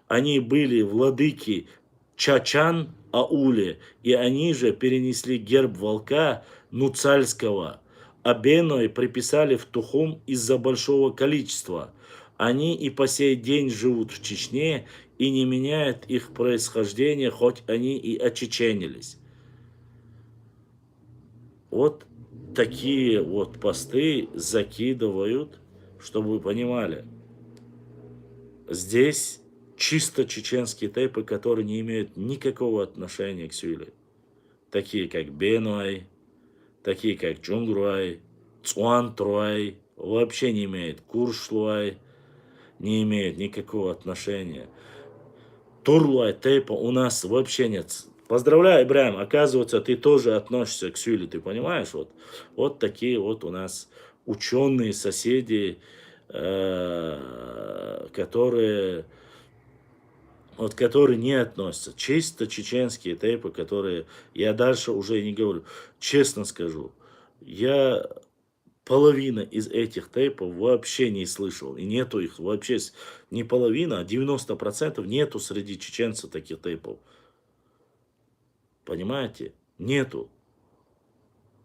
Они были владыки Чачан Ауле, и они же перенесли герб волка Нуцальского. А Беной приписали в Тухум из-за большого количества. Они и по сей день живут в Чечне и не меняют их происхождение, хоть они и очеченились. Вот такие вот посты закидывают, чтобы вы понимали. Здесь чисто чеченские тейпы, которые не имеют никакого отношения к Сюйле. Такие как Беной, такие как Чунгруай, Цуантруай, вообще не имеют. Куршлуай не имеют никакого отношения. Турлуай тейпа у нас вообще нет. Поздравляю, Ибраим, оказывается, ты тоже относишься к Сюле, ты понимаешь? Вот такие вот у нас ученые соседи, которые, которые не относятся. Чисто чеченские тейпы, которые, я дальше уже не говорю, честно скажу, я половина из этих тейпов вообще не слышал. И нету их вообще, не половина, а 90% нету среди чеченцев таких тейпов. Понимаете? Нету.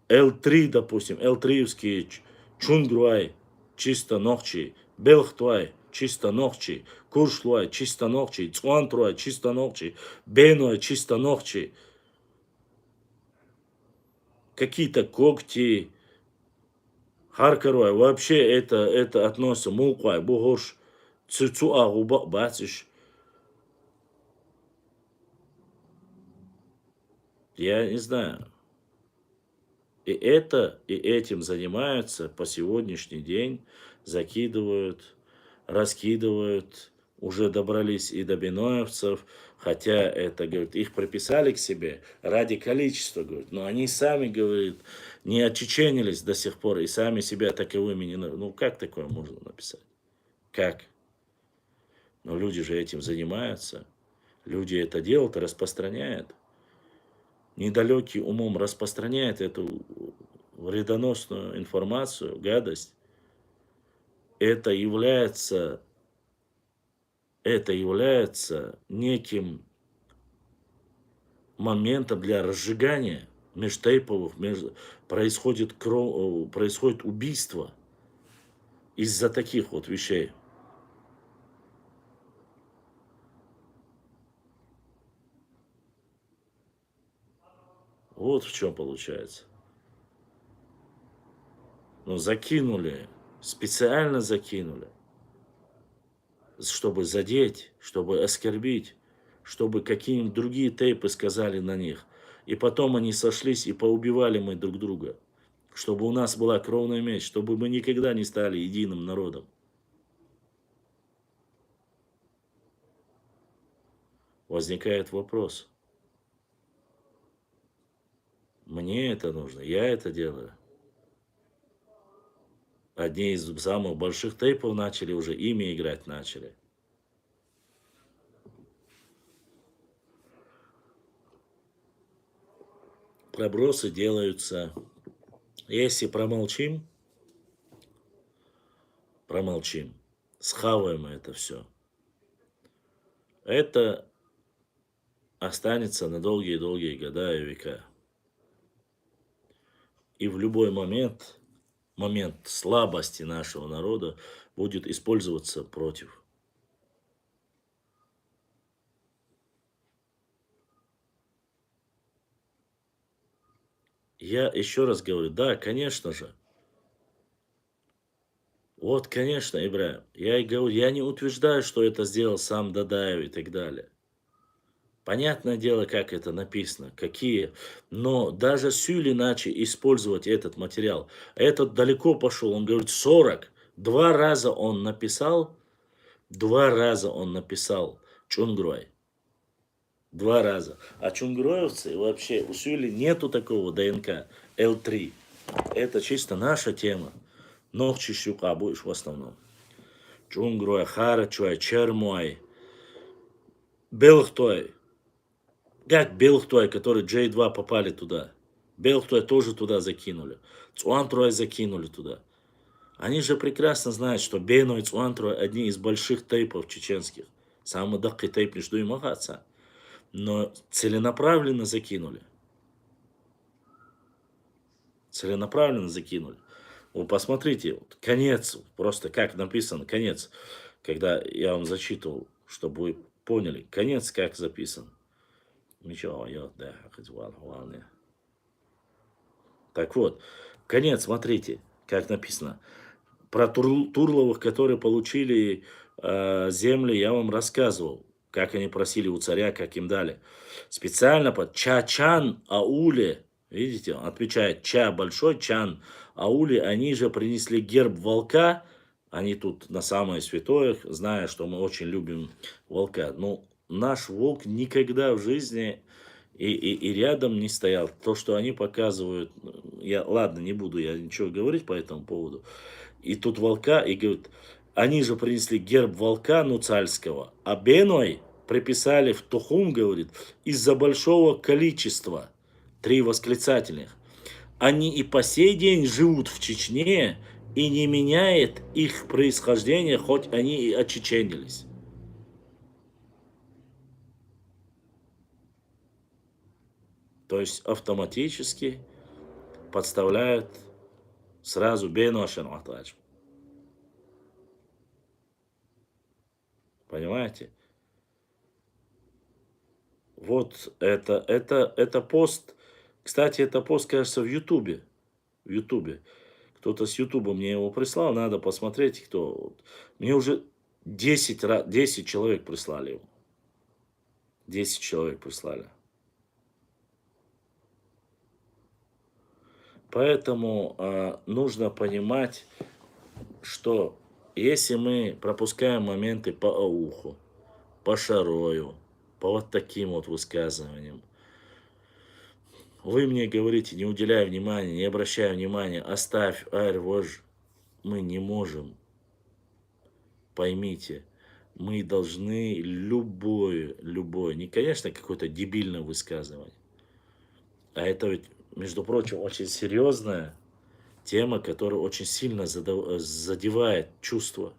L3, допустим, L3-евские Чунгруай, чисто ногчи, Белхтуай, чисто ногчи, Куршлуай, чисто ногчи, Цуантруай, чисто ногчи, Бенуай, чисто ногчи. Какие-то когти, Харкаруай, вообще это относится, Мулкуай, Бугош, Цуцуагу, Бациш. Я не знаю. И этим занимаются по сегодняшний день, закидывают, раскидывают, уже добрались и до биноевцев, хотя это, говорит, их приписали к себе ради количества, говорит, но они сами, говорит, не очеченились до сих пор и сами себя таковыми не... Ну, как такое можно написать? Как? Но люди же этим занимаются, люди это делают и распространяют. Недалекий умом распространяет эту вредоносную информацию, гадость, это является неким моментом для разжигания межтейповых, происходит убийство из-за таких вот вещей. Вот в чем получается. Но закинули, специально закинули, чтобы задеть, чтобы оскорбить, чтобы какие-нибудь другие тейпы сказали на них. И потом они сошлись и поубивали мы друг друга. Чтобы у нас была кровная месть, чтобы мы никогда не стали единым народом. Возникает вопрос. Мне это нужно, я это делаю. Одни из самых больших тейпов начали уже, ими играть начали. Пробросы делаются. Если промолчим, схаваем это все. Это останется на долгие-долгие года и века. И в любой момент слабости нашего народа будет использоваться против. Я еще раз говорю, да, конечно же. Вот, конечно, Ибраим. Я и говорю, я не утверждаю, что это сделал сам Дадаев и так далее. Понятное дело, как это написано, какие. Но даже Сюли начали использовать этот материал. Этот далеко пошел, он говорит 40. 2 раза он написал Чунгрой. 2 раза. А чунгроевцы вообще, у Сюли нету такого ДНК L3. Это чисто наша тема. Ногчи щука будешь в основном. Чунгрой, Харачуай, Чермуай, Белхтой. Как Белхтой, который J2 попали туда. Белхтой тоже туда закинули. Цуантруай закинули туда. Они же прекрасно знают, что Бено и Цуантруай одни из больших тейпов чеченских. Самый даккий тейп между им агаться. Но целенаправленно закинули. Вы посмотрите, вот, конец, просто как написано, конец. Когда я вам зачитывал, чтобы вы поняли, конец как записан. Ничего, да, так вот, конец, смотрите, как написано. Про Турловых, которые получили земли, я вам рассказывал, как они просили у царя, как им дали. Специально под Чачан Ауле, видите, он отвечает Ча большой, Чан Ауле, они же принесли герб волка, они тут на самое святое, зная, что мы очень любим волка. Но наш волк никогда в жизни И рядом не стоял. То, что они показывают, ладно, не буду я ничего говорить по этому поводу. И тут волка, и говорят, они же принесли герб волка Нуцальского, а Беной приписали в Тухум, говорит, из-за большого количества, 3 восклицательных. Они и по сей день живут в Чечне, и не меняет их происхождение, хоть они и очеченились. То есть автоматически подставляют сразу Бенуашен Атач. Понимаете? Вот это пост. Кстати, это пост, кажется, в Ютубе. В Ютубе. Кто-то с Ютуба мне его прислал, надо посмотреть, кто. Мне уже 10 человек прислали его. 10 человек прислали. Поэтому нужно понимать, что если мы пропускаем моменты по Ауху, по Шарою, по вот таким вот высказываниям, вы мне говорите, не уделяя внимания, не обращая внимания, оставь, вож, мы не можем. Поймите, мы должны любое, не, конечно, какое-то дебильное высказывание, а это ведь, между прочим, очень серьезная тема, которая очень сильно задевает чувства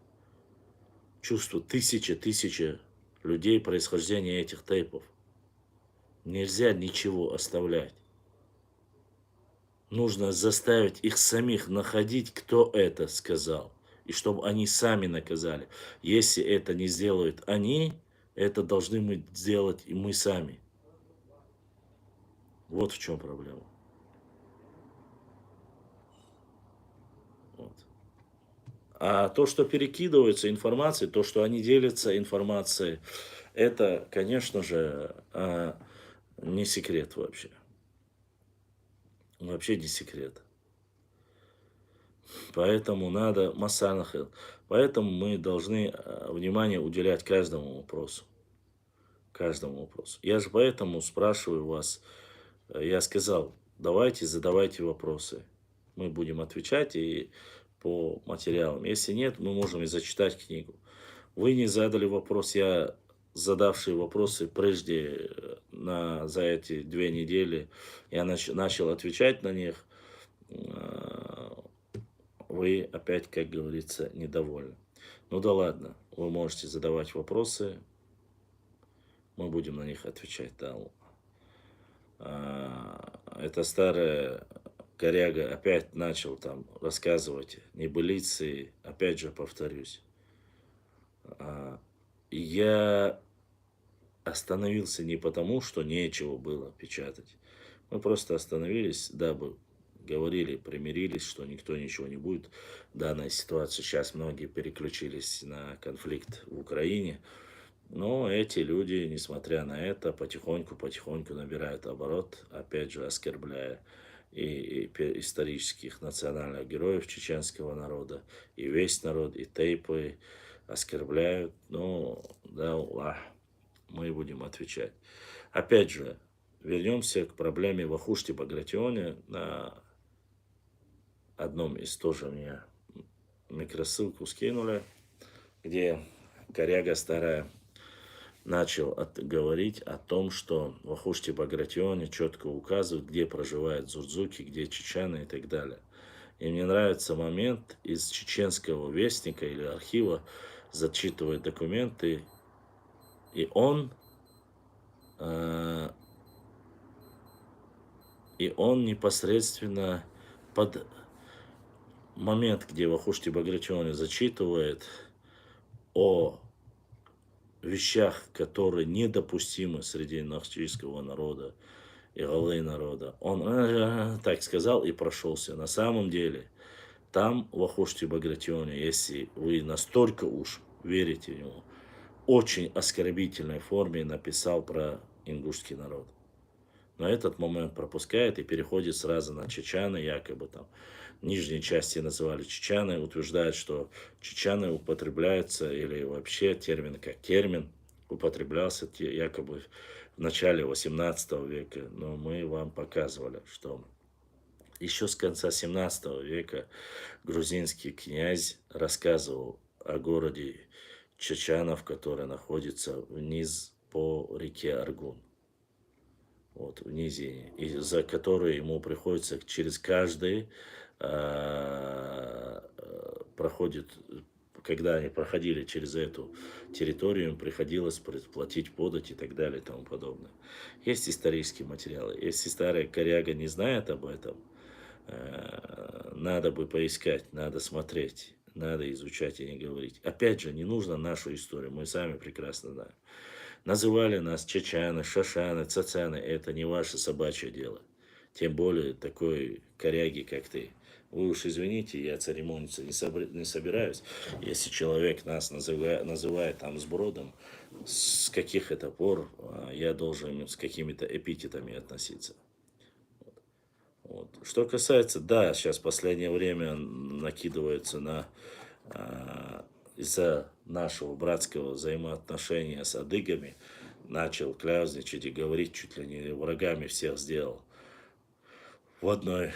тысячи людей происхождения этих тейпов. Нельзя ничего оставлять. Нужно заставить их самих находить, кто это сказал. И чтобы они сами наказали. Если это не сделают они, это должны мы сделать и мы сами. Вот в чем проблема. Вот. А то, что перекидывается информацией, то, что они делятся информацией, это, конечно же, не секрет вообще. Вообще не секрет. Поэтому надо масанахил. Поэтому мы должны внимание уделять каждому вопросу. Каждому вопросу. Я же поэтому спрашиваю вас, я сказал, давайте задавайте вопросы. Мы будем отвечать и по материалам. Если нет, мы можем и зачитать книгу. Вы не задали вопрос, я задавшие вопросы прежде за эти 2 недели, я начал отвечать на них. Вы опять, как говорится, недовольны. Ну да ладно, вы можете задавать вопросы, мы будем на них отвечать. Да. Это старая коряга опять начал там рассказывать небылицы, опять же повторюсь. Я остановился не потому, что нечего было печатать. Мы просто остановились, дабы говорили, примирились, что никто ничего не будет. Данная ситуация, сейчас многие переключились на конфликт в Украине. Но эти люди, несмотря на это, потихоньку набирают оборот, опять же оскорбляя и исторических национальных героев чеченского народа, и весь народ, и тейпы оскорбляют. Ну, да, мы будем отвечать. Опять же, вернемся к проблеме Вахушти Багратионе. На одном из тоже мне микросылку скинули, где коряга старая начал говорить о том, что Вахушти Багратионе четко указывает, где проживают зурдзуки, где чечены и так далее. И мне нравится момент из чеченского вестника или архива, зачитывает документы, и он непосредственно под момент, где Вахушти Багратионе зачитывает о вещах, которые недопустимы среди нахчивского народа и галей народа, он так сказал и прошелся. На самом деле, там Вахушти Багратионе, если вы настолько уж верите в него, очень оскорбительной форме написал про ингушский народ. Но этот момент пропускает и переходит сразу на чечаны, якобы там нижней части называли чечаны, утверждают, что чечаны употребляются, или вообще термин как термин употреблялся якобы в начале 18 века, но мы вам показывали, что еще с конца 17 века грузинский князь рассказывал о городе Чечанов, который находится вниз по реке Аргун, вот, в низине, и за которые ему приходится через каждый проходит, когда они проходили через эту территорию, им приходилось платить подать и так далее и тому подобное. Есть исторические материалы. Если старая коряга не знает об этом, надо бы поискать, надо смотреть, надо изучать и не говорить. Опять же, не нужно нашу историю, мы сами прекрасно знаем. Называли нас чечаны, шашаны, цацаны, это не ваше собачье дело. Тем более такой коряги, как ты. Вы уж извините, я церемониться не собираюсь. Если человек нас называет там сбродом, с каких это пор я должен с какими-то эпитетами относиться. Вот. Что касается, да, сейчас в последнее время накидывается на из-за нашего братского взаимоотношения с адыгами, начал кляузничать и говорить, чуть ли не врагами всех сделал. В одном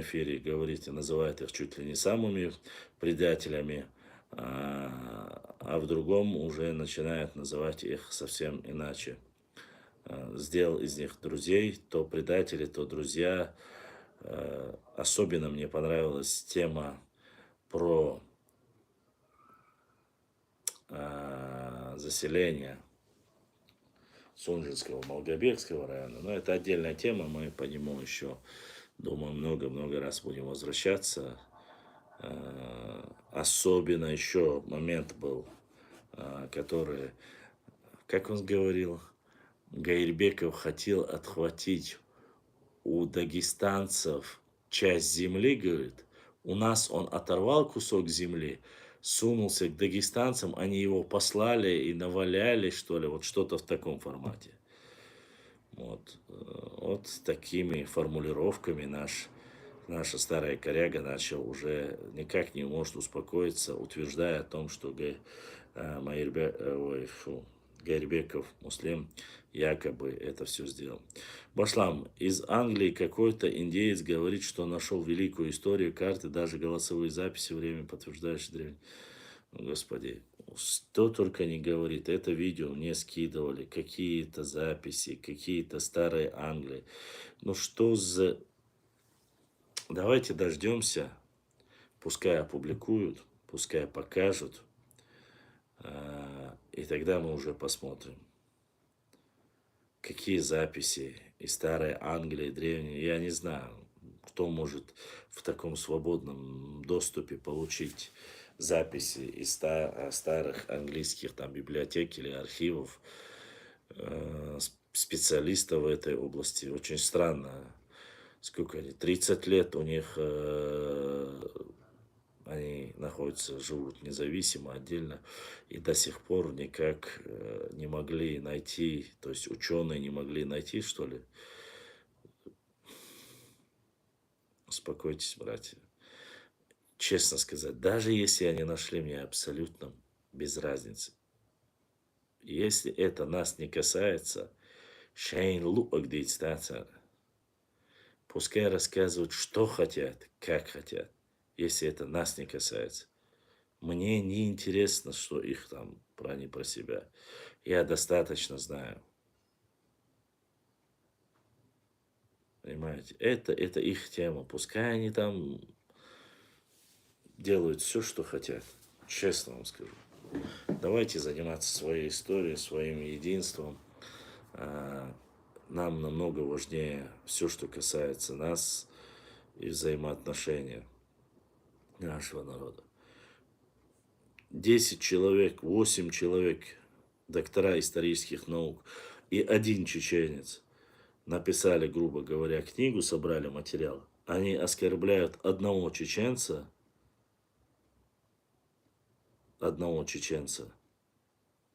эфире говорите, называет их чуть ли не самыми предателями, а в другом уже начинает называть их совсем иначе. Сделал из них друзей, то предатели, то друзья. Особенно мне понравилась тема про заселение Сунжинского, Малгобекского района. Но это отдельная тема, мы по нему еще, думаю, много-много раз будем возвращаться. Особенно еще момент был, который, как он говорил, Гаирбеков хотел отхватить у дагестанцев часть земли, говорит, у нас он оторвал кусок земли, сунулся к дагестанцам, они его послали и наваляли, что ли, вот что-то в таком формате. Вот такими формулировками наша старая коряга начал уже никак не может успокоиться, утверждая о том, что Гайрбеков, Муслим, якобы это все сделал. Башлам, из Англии какой-то индеец говорит, что нашел великую историю, карты, даже голосовые записи, время подтверждающие древние. Господи, что только не говорит. Это видео мне скидывали, какие-то записи, какие-то старые Англии. Ну что за... Давайте дождемся, пускай опубликуют, пускай покажут, и тогда мы уже посмотрим, какие записи из старой Англии, древней. Я не знаю, кто может в таком свободном доступе получить записи из старых английских там библиотек или архивов, специалистов в этой области. Очень странно. Сколько они? 30 лет у них, они находятся, живут независимо, отдельно, и до сих пор никак не могли найти, то есть ученые не могли найти, что ли. Успокойтесь, братья. Честно сказать, даже если они нашли, мне абсолютно без разницы. Если это нас не касается, Шейн Лупак дистанция. Пускай рассказывают, что хотят, как хотят, если это нас не касается. Мне не интересно, что их там они про себя. Я достаточно знаю. Понимаете? Это их тема. Пускай они там делают все, что хотят. Честно вам скажу. Давайте заниматься своей историей, своим единством. Нам намного важнее все, что касается нас и взаимоотношения нашего народа. 10 человек, 8 человек, доктора исторических наук и один чеченец написали, грубо говоря, книгу, собрали материал. Они оскорбляют одного чеченца,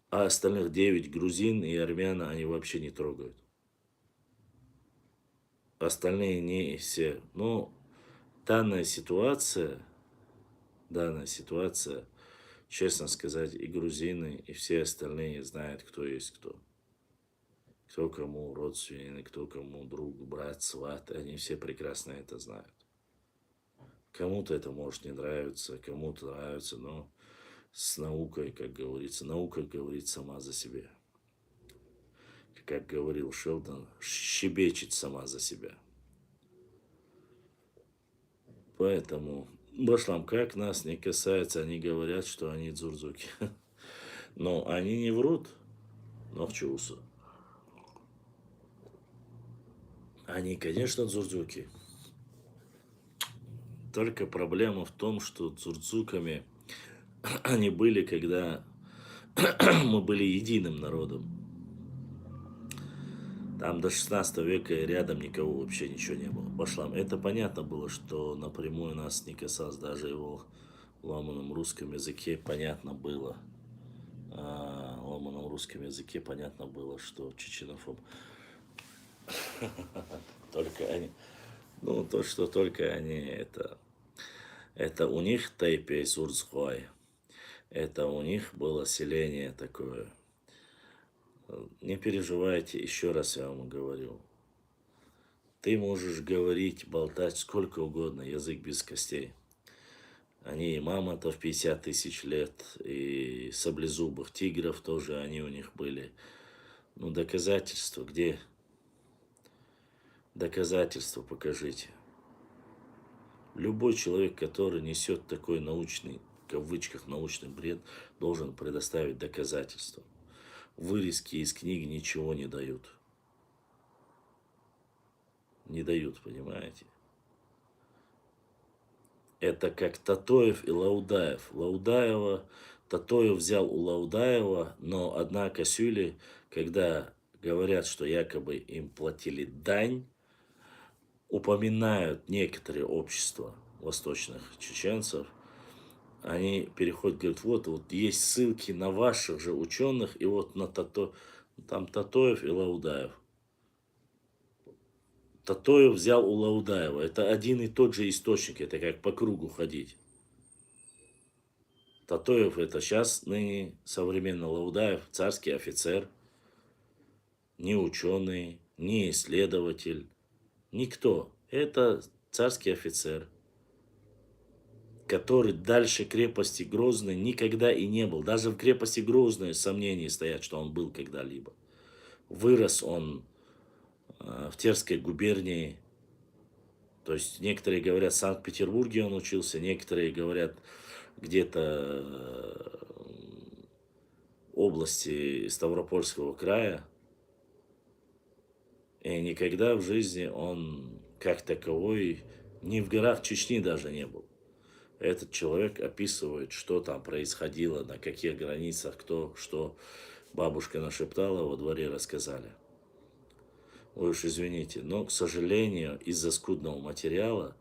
а остальных 9 грузин и армян они вообще не трогают. Остальные не все. Но данная ситуация, честно сказать, и грузины, и все остальные знают, кто есть кто. Кто кому родственник, кто кому друг, брат, сват, они все прекрасно это знают. Кому-то это может не нравиться, кому-то нравится, но с наукой, как говорится, наука говорит сама за себя. Как говорил Шелдон, щебечет сама за себя. Поэтому Башлам, как нас не касается, они говорят, что они дзурзуки. Но они не врут, но в чусу. Они, конечно, дзурзуки. Только проблема в том, что дзурзуками они были, когда мы были единым народом. Там до 16 века рядом никого вообще ничего не было. Башлам. Это понятно было, что напрямую нас не касалось, даже его ломаном русском языке понятно было. Ломаном русском языке понятно было, что чеченофоб. Только они. Ну, то, что только они, это у них Тайпей Сурцхой. Это у них было селение такое. Не переживайте, еще раз я вам говорю. Ты можешь говорить, болтать сколько угодно, язык без костей. Они и мамонтов 50 тысяч лет, и саблезубых тигров тоже они у них были. Ну, доказательства где? Доказательства покажите. Любой человек, который несет такой научный, в кавычках, научный бред, должен предоставить доказательства. Вырезки из книги ничего не дают. Не дают, понимаете? Это как Татоев и Лаудаев. Татоев взял у Лаудаева, но однако Сюли, когда говорят, что якобы им платили дань, упоминают некоторые общества восточных чеченцев, они переходят, говорят, вот есть ссылки на ваших же ученых, и вот на там Татоев и Лаудаев. Татоев взял у Лаудаева. Это один и тот же источник, это как по кругу ходить. Татоев это сейчас ныне современный Лаудаев, царский офицер, не ученый, не исследователь, никто. Это царский офицер, который дальше крепости Грозной никогда и не был. Даже в крепости Грозной сомнения стоят, что он был когда-либо. Вырос он в Терской губернии. То есть некоторые говорят, в Санкт-Петербурге он учился, некоторые говорят, где-то области Ставропольского края. И никогда в жизни он как таковой ни в горах Чечни даже не был. Этот человек описывает, что там происходило, на каких границах, кто, что бабушка нашептала, во дворе рассказали. Вы уж извините, но, к сожалению, из-за скудного материала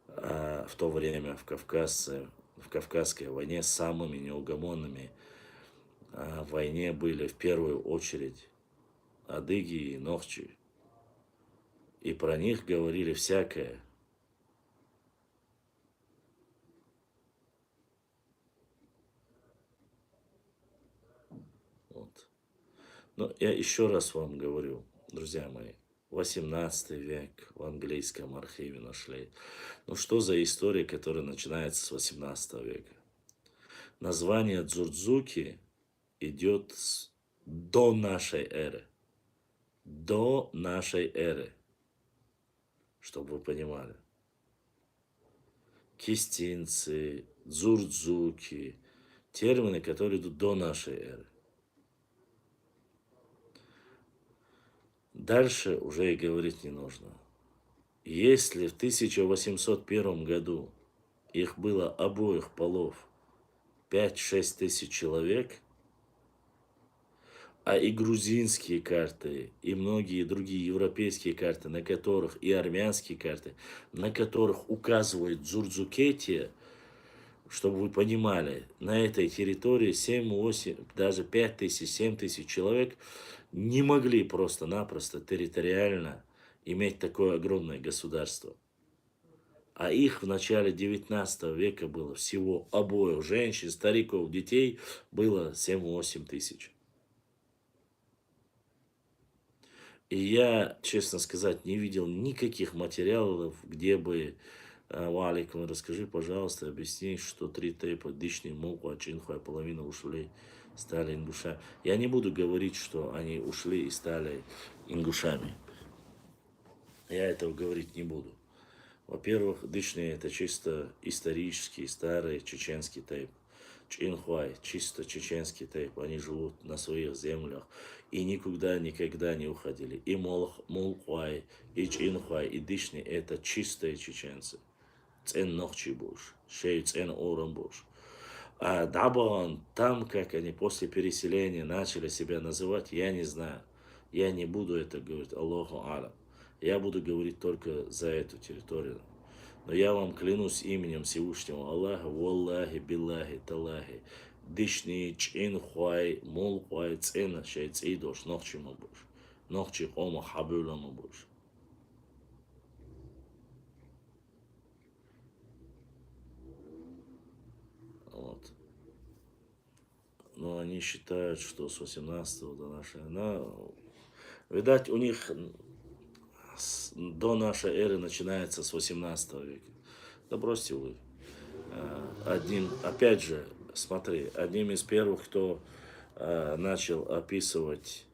в то время в Кавказской войне самыми неугомонными в войне были в первую очередь адыги и нохчи. И про них говорили всякое. Вот. Но я еще раз вам говорю, друзья мои, 18 век в английском архиве нашли. Ну что за история, которая начинается с 18 века? Название Дзурдзуки идет до нашей эры. До нашей эры. Чтобы вы понимали. Кистинцы, дзурдзуки, термины, которые идут до нашей эры. Дальше уже и говорить не нужно. Если в 1801 году их было обоих полов 5-6 тысяч человек, а и грузинские карты, и многие другие европейские карты, на которых, и армянские карты, на которых указывает Дзурдзукетия, чтобы вы понимали, на этой территории 7-8, даже 5 тысяч, 7 тысяч человек не могли просто-напросто территориально иметь такое огромное государство. А их в начале 19 века было всего обоих женщин, стариков, детей было 7-8 тысяч. И я, честно сказать, не видел никаких материалов, где бы Валиком, расскажи, пожалуйста, объясни, что 3 тейпа, дичный, муку, чинхуя, половина ушли, стали ингушами. Я не буду говорить, что они ушли и стали ингушами. Я этого говорить не буду. Во-первых, дичный это чисто исторический, старый чеченский тейп. Чинхуай, чисто чеченский тейп. Они живут на своих землях и никогда не уходили. И Мулхуай, и Чинхуай, и Дишни это чистые чеченцы. Цен ногчи буш, шею цен ором буш. А Дабан, там, как они после переселения начали себя называть, я не знаю. Я не буду это говорить, Аллаху Алам. Я буду говорить только за эту территорию. Но я вам клянусь именем Всевышнего Аллаха, Валлахи, Биллахи, Талахи, Дишни, Чин, Хуай, Мул, Хуай, Цена, Шей, Цидош, Нохчи Мабуш, Нохчи Хома, Хабюла Мабуш. Вот. Но они считают, что с 18 до нашей... Видать, у них до нашей эры начинается с 18 века. Да бросьте вы. Опять же, смотри, одним из первых, кто начал описывать,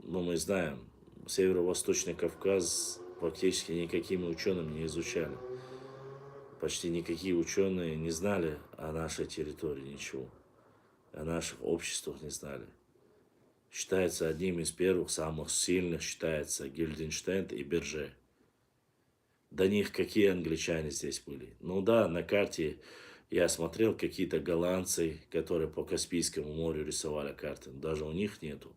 ну, мы знаем, Северо-Восточный Кавказ практически никакими учеными не изучали. Почти никакие ученые не знали о нашей территории ничего, о наших обществах не знали. Считается одним из первых, самых сильных, считается Гильденштейн и Берже. До них какие англичане здесь были? Ну да, на карте я смотрел какие-то голландцы, которые по Каспийскому морю рисовали карты. Даже у них нету.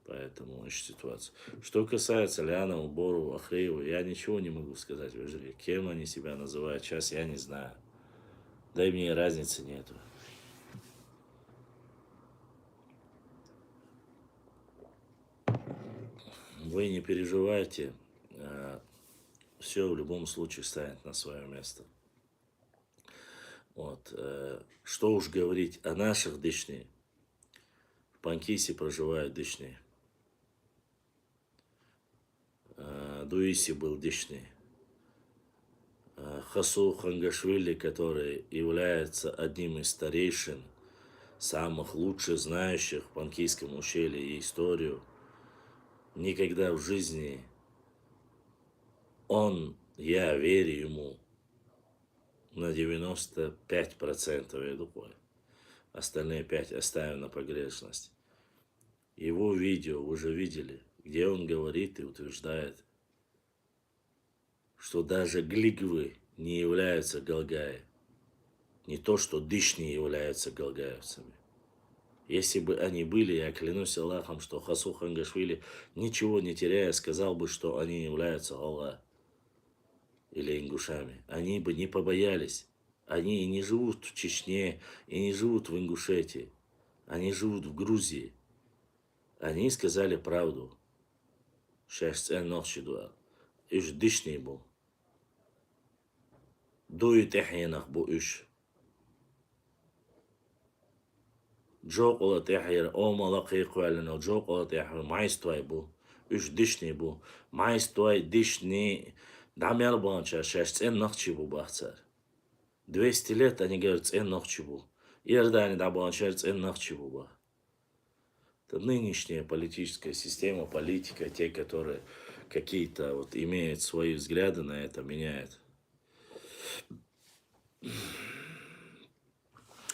Поэтому еще ситуация. Что касается Ляна, Бору, Ахреева, я ничего не могу сказать в Ижре. Кем они себя называют сейчас, я не знаю. Да и мне разницы нету. Вы не переживайте. Все в любом случае станет на свое место. Вот. Что уж говорить о наших дышне. В Панкисе проживают дышне. Дуиси был дышне. Хасу Хангашвили, который является одним из старейшин, самых лучших знающих в Панкийском ущелье и историю, никогда в жизни я верю ему на 95%, я думаю. Остальные 5 оставим на погрешность. Его видео вы же видели, где он говорит и утверждает, что даже глигвы не являются галгаи. Не то, что дышни являются галгаевцами. Если бы они были, я клянусь Аллахом, что Хасу Хангашвили, ничего не теряя, сказал бы, что они являются галга или ингушами. Они бы не побоялись. Они и не живут в Чечне, и не живут в Ингушетии. Они живут в Грузии. Они сказали правду. Шашцен нохшидуа. Иш дышный был. Дует эхенах бу иш. Джок олат эхер, омалак эхуалено, джок олат эхер, майствай бу. Иш дышный был. Майствай дышный. Дамяр банча, шашцен нохчи бу бахцар. 200 лет они говорят, цен нохчи бу. Иордания да банчар, цен нохчи бу бах. Это нынешняя политическая система, политика, те, которые какие-то вот имеют свои взгляды на это, меняют.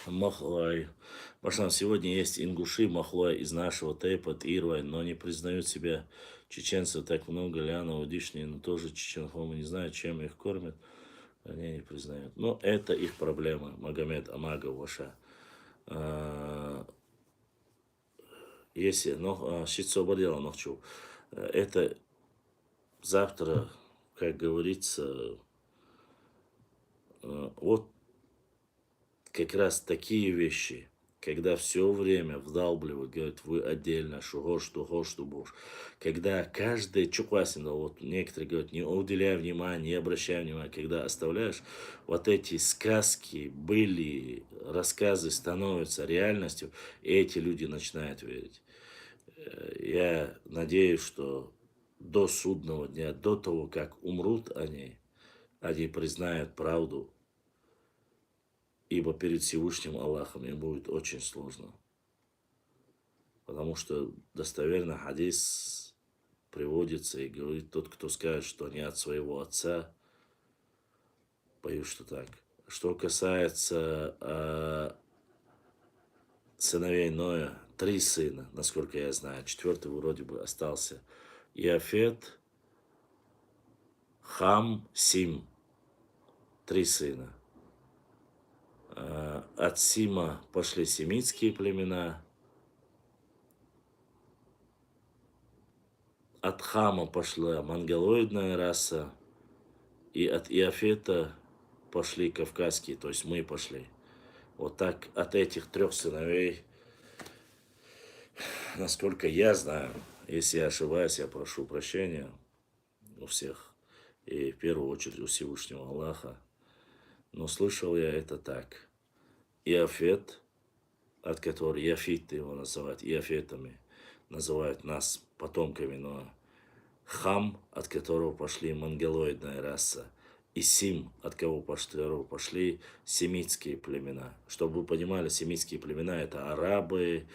Махлай. Пашан, сегодня есть ингуши, Махлай из нашего тейпа, Ирвай, но не признают себя чеченцев так много, Ляна, Удишни, но тоже чеченхомы не знают, чем их кормят. Они не признают. Но это их проблема, Магомед Амага Ваша. Если, но щитцо бордела ночью, это завтра, как говорится, вот как раз такие вещи когда все время вдалбливают, говорят, вы отдельно, что будешь. Когда каждый, чукасина, вот некоторые говорят, не уделяй внимания, не обращай внимания, когда оставляешь, вот эти сказки, были, рассказы становятся реальностью, и эти люди начинают верить. Я надеюсь, что до судного дня, до того, как умрут они признают правду, ибо перед Всевышним Аллахом им будет очень сложно. Потому что достоверно хадис приводится и говорит, тот, кто скажет, что не от своего отца, боюсь, что так. Что касается сыновей Ноя, 3 сына, насколько я знаю, 4-й вроде бы остался. Иафет, Хам, Сим, 3 сына. От Сима пошли семитские племена, от Хама пошла монголоидная раса, и от Иафета пошли кавказские, то есть мы пошли. Вот так от этих 3 сыновей, насколько я знаю, если я ошибаюсь, я прошу прощения у всех, и в первую очередь у Всевышнего Аллаха, но слышал я это так. Иафет, от которого Яфит его называют, Иафетами, называют нас потомками Ноа. Хам, от которого пошли монголоидная раса, и Сим, от которого пошли семитские племена. Чтобы вы понимали, семитские племена — это арабы,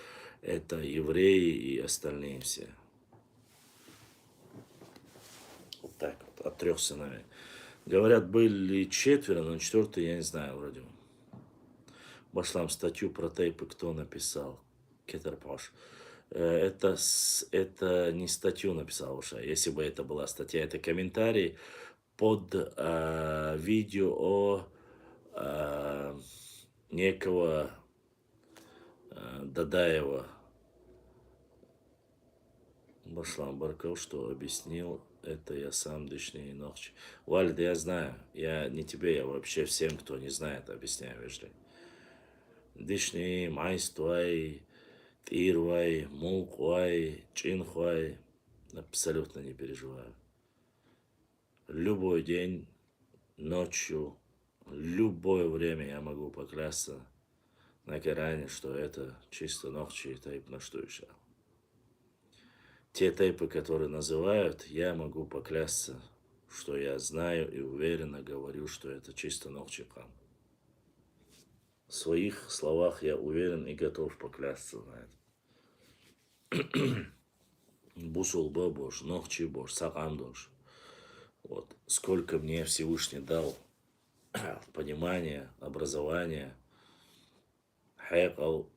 это евреи и остальные все. Вот так вот, от 3 сыновей. Говорят, были 4, но 4-й я не знаю вроде. Башлам статью про тейпы кто написал? Кетер Паш. Это не статью написал уже. Если бы это была статья, это комментарий под видео о некого Дадаева. Башлам Баркал, что объяснил, это я сам дышнее ночи. Вальд, я знаю, я не тебе, я вообще всем, кто не знает, объясняю вежливо. Дышнее, майствай, тирвай, мулквай, чинхвай. Абсолютно не переживаю. Любой день, ночью, любое время я могу поклясться на Коране, что это чисто ночи тайп на что еще. Те тайпы, которые называют, я могу поклясться, что я знаю и уверенно говорю, что это чисто ночи хам. В своих словах я уверен и готов поклясться на это. Бусул бош, ночи бош, сакам дош. Вот. Сколько мне Всевышний дал понимания, образования, хайкал,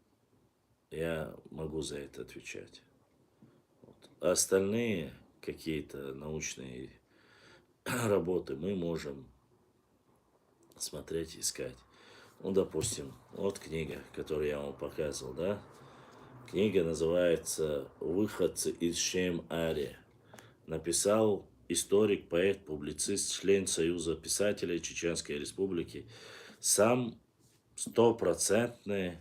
я могу за это отвечать. Вот. А остальные какие-то научные работы мы можем смотреть, искать. Ну, допустим, вот книга, которую я вам показывал, да? Книга называется «Выходцы из Шем-Ари». Написал историк, поэт, публицист, член Союза писателей Чеченской Республики. Сам стопроцентный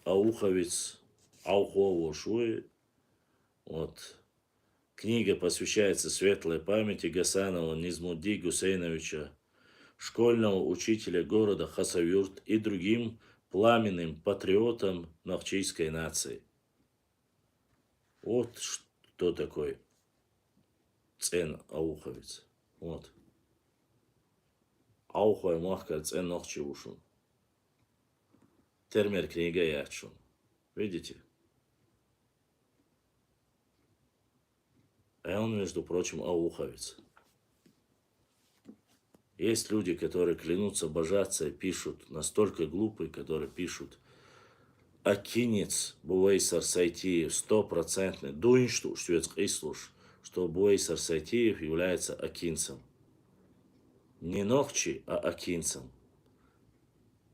ауховец Аухово Шуи. Вот. Книга посвящается светлой памяти Гасанова Низмуди Гусейновича, школьного учителя города Хасавюрт и другим пламенным патриотам нахчийской нации. Вот что такое Цен Ауховец. Вот. Аухой махкар Цен Нахчиушун. Термер книга Ячун. Видите? А он, между прочим, ауховец. Есть люди, которые клянутся божаться и пишут, настолько глупые, которые пишут Акинец Буэйсар Сайтиев 100%, дуиншту, шведский слуш, что Буэйсар Сайтиев является акинцем. Не Нохчи, а акинцем.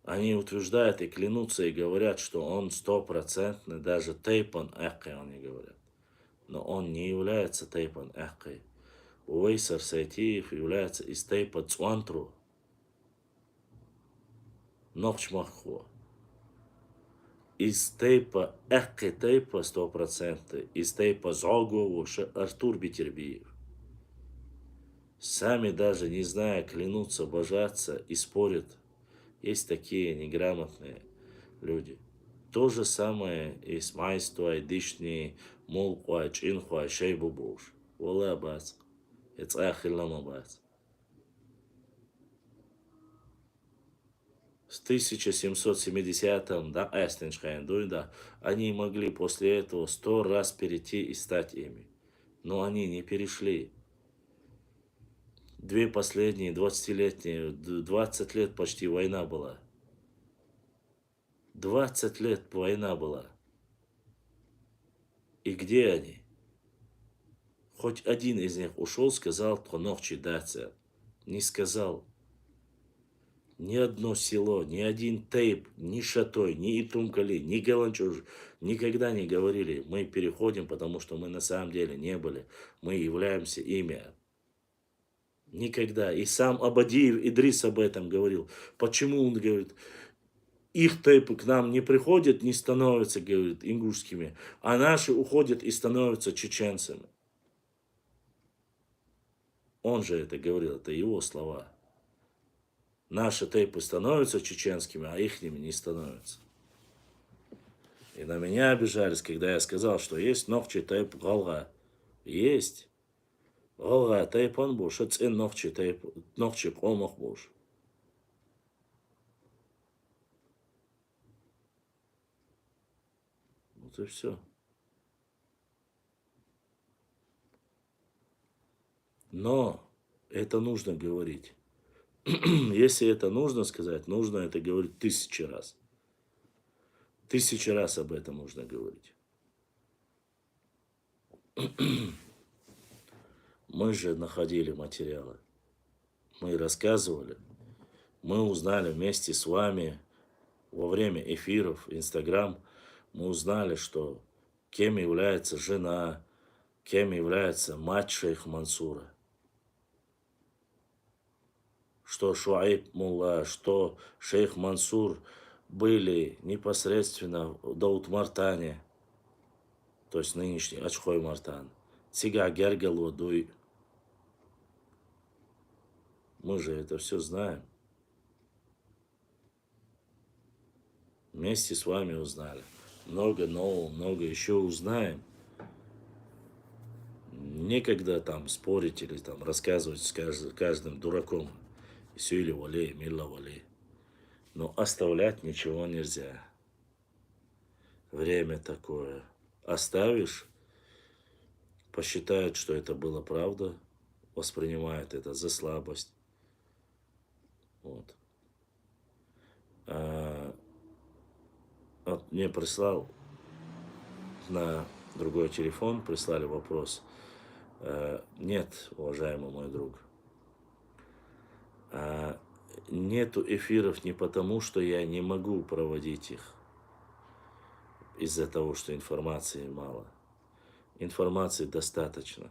Они утверждают и клянутся и говорят, что он 100%, даже Тейпан Эхкой они говорят. Но он не является Тейпан Эхкой. Уэйсар Сайтиев является из Тейпа Цуантру. Нохчмаххо. из тейпа, эхки тейпа 100%, из тейпа Зогову, Артур Бетербиев. Сами даже не зная, клянутся, божатся и спорят. Есть такие неграмотные люди. То же самое и с майствой, дышни, молква, чинхва, шейбу буш. Вола бац. Это ахиллама бац. С 1770-м до Эстеншхайн, да, они могли после этого 100 раз перейти и стать ими. Но они не перешли. Две последние 20-летние, 20 лет почти война была. 20 лет война была. И где они? Хоть один из них ушел, сказал, что ночи даться. Не сказал. Ни одно село, ни один тейп, ни Шатой, ни Итумкали, ни Галанчуж никогда не говорили, мы переходим, потому что мы на самом деле не были. Мы являемся ими. Никогда. И сам Абадиев Идрис об этом говорил. Почему он говорит, их тейпы к нам не приходят, не становятся, говорит, ингушскими, а наши уходят и становятся чеченцами. Он же это говорил, это его слова. Наши тейпы становятся чеченскими, а ихними не становятся. И на меня обижались, когда я сказал, что есть нохчи тейп галга. Есть. Галга тейп он буш, цин нохчи тейп, нохчи колмох буш. Вот и все. Но это нужно говорить. Если это нужно сказать, нужно это говорить 1000 раз. 1000 раз об этом нужно говорить. Мы же находили материалы. Мы рассказывали. Мы узнали вместе с вами во время эфиров, Инстаграм, мы узнали, что кем является жена, кем является мать шейха Мансура. Что Шуайб Мулла, что шейх Мансур были непосредственно в Даут-Мартане, то есть нынешний Ачхой Мартан. Цига Гергел Дуй. Мы же это все знаем. Вместе с вами узнали. Много нового, много еще узнаем. Некогда там спорить или там рассказывать с каждым дураком. Сюли вали, милла вали. Но оставлять ничего нельзя. Время такое. Оставишь, посчитают, что это была правда, воспринимают это за слабость. Вот. Вот мне прислал на другой телефон, прислали вопрос. Нет, уважаемый мой друг, нету эфиров не потому, что я не могу проводить их, из-за того, что информации мало. Информации достаточно.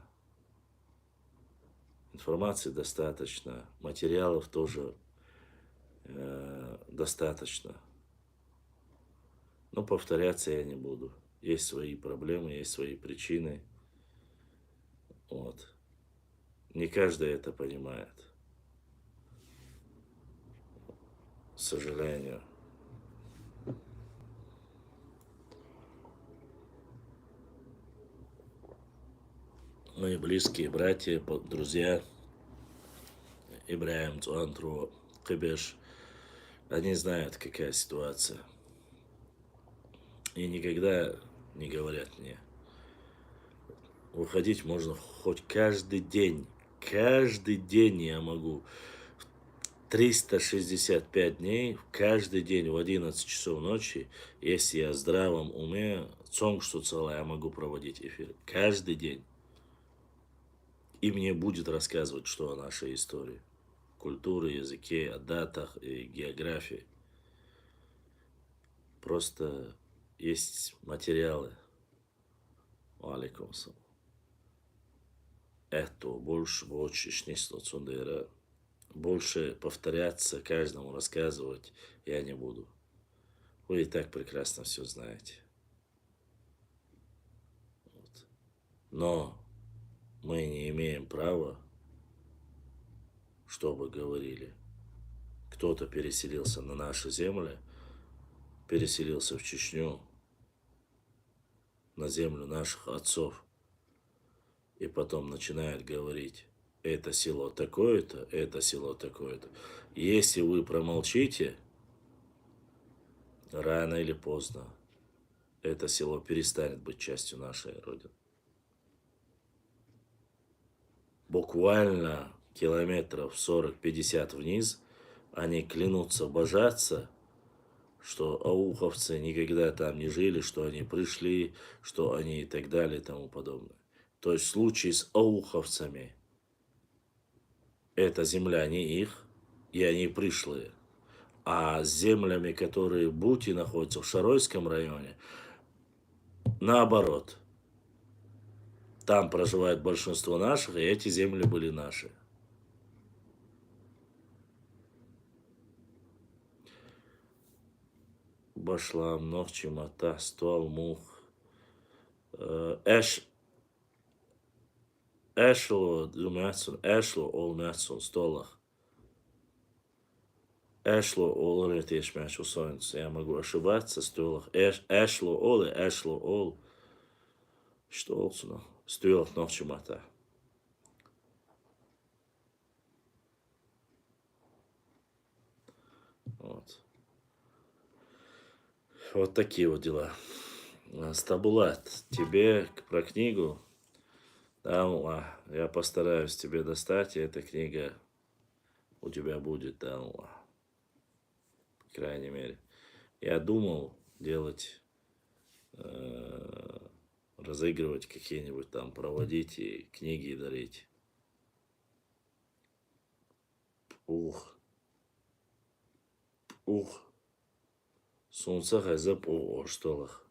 Информации достаточно, материалов тоже достаточно. Но повторяться я не буду. Есть свои проблемы, есть свои причины. Вот. Не каждый это понимает. К сожалению. Мои близкие братья, друзья, Ибраим, Цуантру, Кыбеш, они знают, какая ситуация. И никогда не говорят мне. Выходить можно хоть каждый день. Каждый день я могу. 365 дней, каждый день в 11 часов ночи, если я в здравом уме, что целое, я могу проводить эфир. Каждый день. И мне будет рассказывать, что о нашей истории. Культуре, языке, о датах и географии. Просто есть материалы. Алейкум ассалам. Это больше больше повторяться, каждому рассказывать я не буду. Вы и так прекрасно все знаете. Вот. Но мы не имеем права, чтобы говорили. Кто-то переселился на наши земли, переселился в Чечню, на землю наших отцов, и потом начинает говорить, это село такое-то, это село такое-то. Если вы промолчите, рано или поздно это село перестанет быть частью нашей Родины. Буквально километров 40-50 вниз они клянутся божаться, что ауховцы никогда там не жили, что они пришли, что они и так далее и тому подобное. То есть в случае с ауховцами эта земля не их, и они пришлые. А с землями, которые Бути находятся в Шаройском районе, наоборот. Там проживает большинство наших, и эти земли были наши. Башлам, ногчи, мата, ствол, мух. Эшло, олмятсон, столах. Эшло, оле, тешмяч, усоинц. Я могу ошибаться, столах. Эшло, ол. Что олсуно? Столах, ногчи, мата. Вот. Вот такие вот дела. Стабулат, тебе про книгу, я постараюсь тебе достать, и эта книга у тебя будет, по крайней мере. Я думал делать, разыгрывать какие-нибудь там, проводить и книги дарить. Ух. Солнце газап о штолах.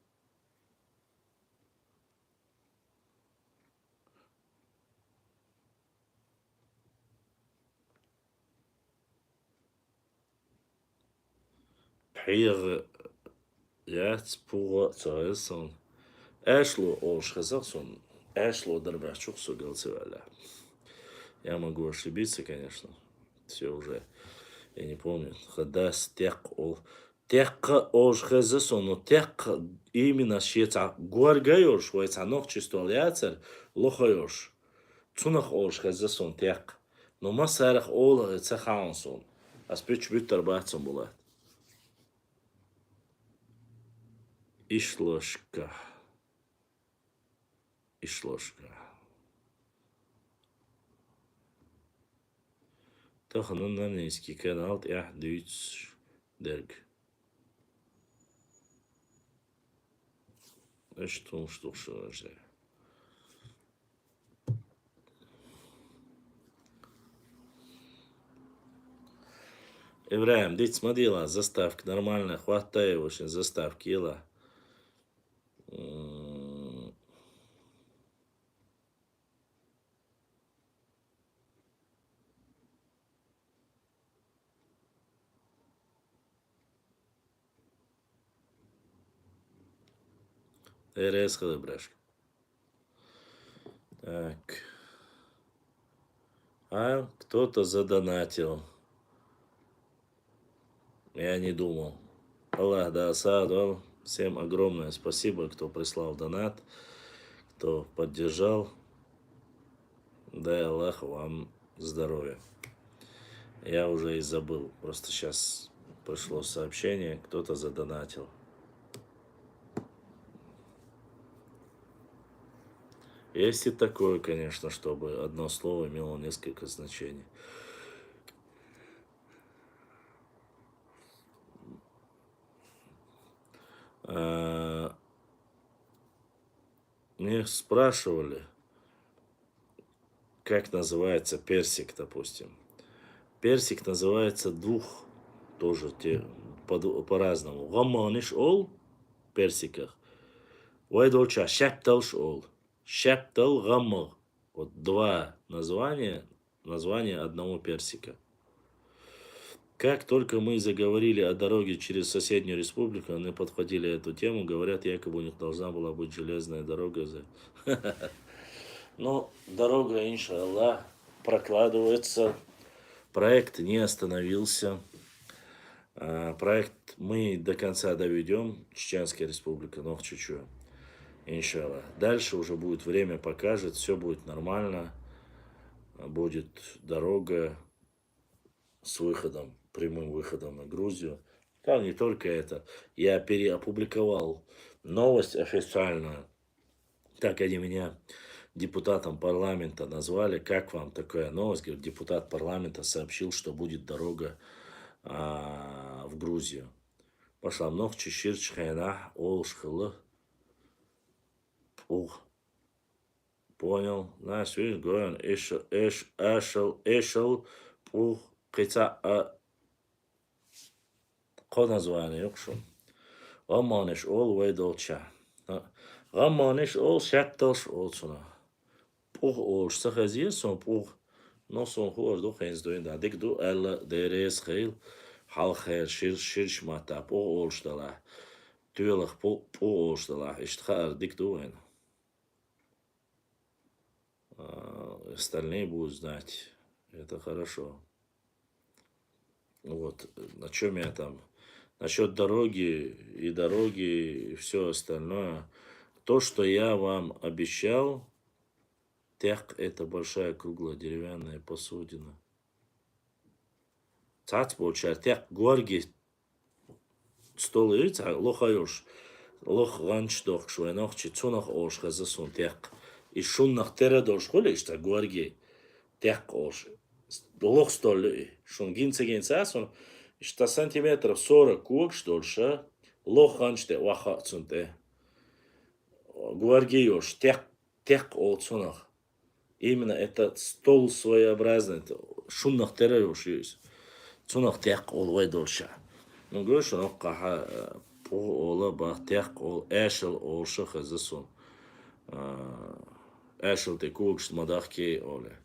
Пир яц пуга цаэсон. Эшло ош хазаксон. Эшло дарбачук сугалцеваля. Я могу ошибиться, конечно. Все уже. Я не помню. Хадас тек ол. Тек ош хазасон. Но тек именно шеца гуаргайош. Вайца ног чистол яцер. Лохайош. Цунах ош хазасон тек. Но масарах ол цахаунсон. Аспеч бютер бацон булат. Ишложка. Таханын нанейский канал я дүйц дерг. Что же. Ибраим, дить смотрела, заставка нормальная, хватает очень заставки, ела. РС брашка. Так. А кто-то задонатил. Я не думал. Аллах да асад. Всем огромное спасибо, кто прислал донат, кто поддержал. Дай Аллах вам здоровья. Я уже и забыл. Просто сейчас пришло сообщение, кто-то задонатил. Есть и такое, конечно, чтобы одно слово имело несколько значений. Мне спрашивали, как называется персик, допустим. Персик называется двух, тоже по-разному. Гамманиш ол, персиках. Вайдолча, шепталш ол. Шептал гаммах. Вот два названия одного персика. Как только мы заговорили о дороге через соседнюю республику, они подхватили эту тему, говорят, якобы у них должна была быть железная дорога. Но дорога, иншаллах, прокладывается. Проект не остановился. Проект мы до конца доведем. Чеченская республика, Нохчичу. Иншаллах. Дальше уже будет время, покажет, все будет нормально. Будет дорога с выходом, прямым выходом на Грузию. Там не только это. Я переопубликовал новость официальную. Так они меня депутатом парламента назвали. Как вам такая новость? Говорит, депутат парламента сообщил, что будет дорога в Грузию. Пошла много чеширчхайна, олшхылы. Ух. Понял. Знаешь, видишь, говорят, эшел, ух, кица, код название, юкшун. Раманиш ол вейдолча. Раманиш ол шатталш олчуна. Пух олш сахазир сон пух. Но сон хуар до хенз доин да. Дик до элла дерес хейл. Хал хер ширш мата. Пух олш дала. Тюлах пух олш дала. Иштхар дик доин. Остальные будут знать. Это хорошо. Вот, на чем я там. Насчет дороги и все остальное. То, что я вам обещал, тяг это большая круглая деревянная посудина. Цац получар, тяг горги стол ирца, лохаюш, лох ганч дох швенох, чицунах ош хазасун тяг. И шуннах терадош холишта горги тяг ош. Лох стол, шун гинца асон. 100 сантиметров 40 кук, что ли, лох ганчте ваха цунте. Гуаргиош, тех олцунах. Именно этот стол своеобразный, шуннах тераюш есть. Цунах тех олвай дольша. Ну, говорю, что он каха по ола бах тех ол эшел олша хазасун. Эшел те кук, что мадахки оле.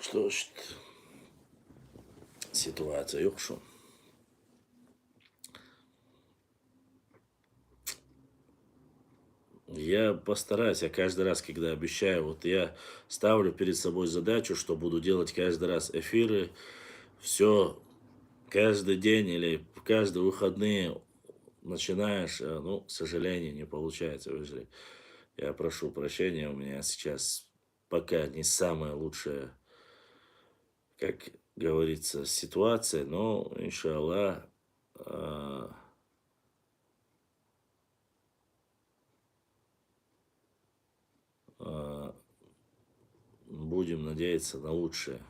Что ж, ситуация юкшу. Я постараюсь, я каждый раз, когда обещаю, вот я ставлю перед собой задачу, что буду делать каждый раз эфиры, все, каждый день или каждые выходные начинаешь, ну, к сожалению, не получается. Я прошу прощения, у меня сейчас пока не самая лучшая, как говорится, ситуация, но, иншаллах, будем надеяться на лучшее.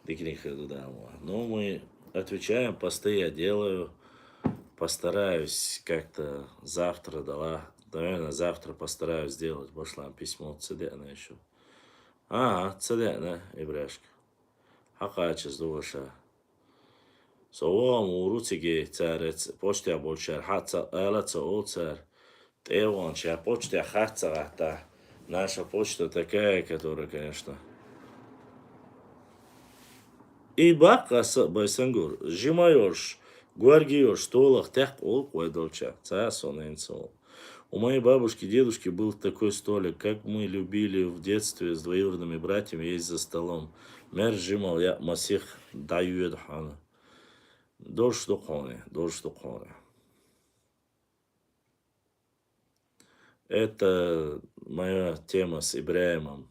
Но мы отвечаем, посты я делаю, постараюсь как-то завтра дала, наверное, завтра постараюсь сделать, пошлам письмо цедена еще. Цедена, ибрашка. Хакачес душа. Совам уруциги царец, почта большар, хаца элаца оцар, теванча, почта хаца. Наша почта такая, которая, конечно. И бакаса байсангур, сжимаешь, гуаргиешь, столах, тяг ол койдолча, цасоненцол. У моей бабушки, дедушки был такой столик, как мы любили в детстве с двоюродными братьями есть за столом. Мер сжимал, я масих даю едхана. Дождь духоне. Это моя тема с Ибраимом.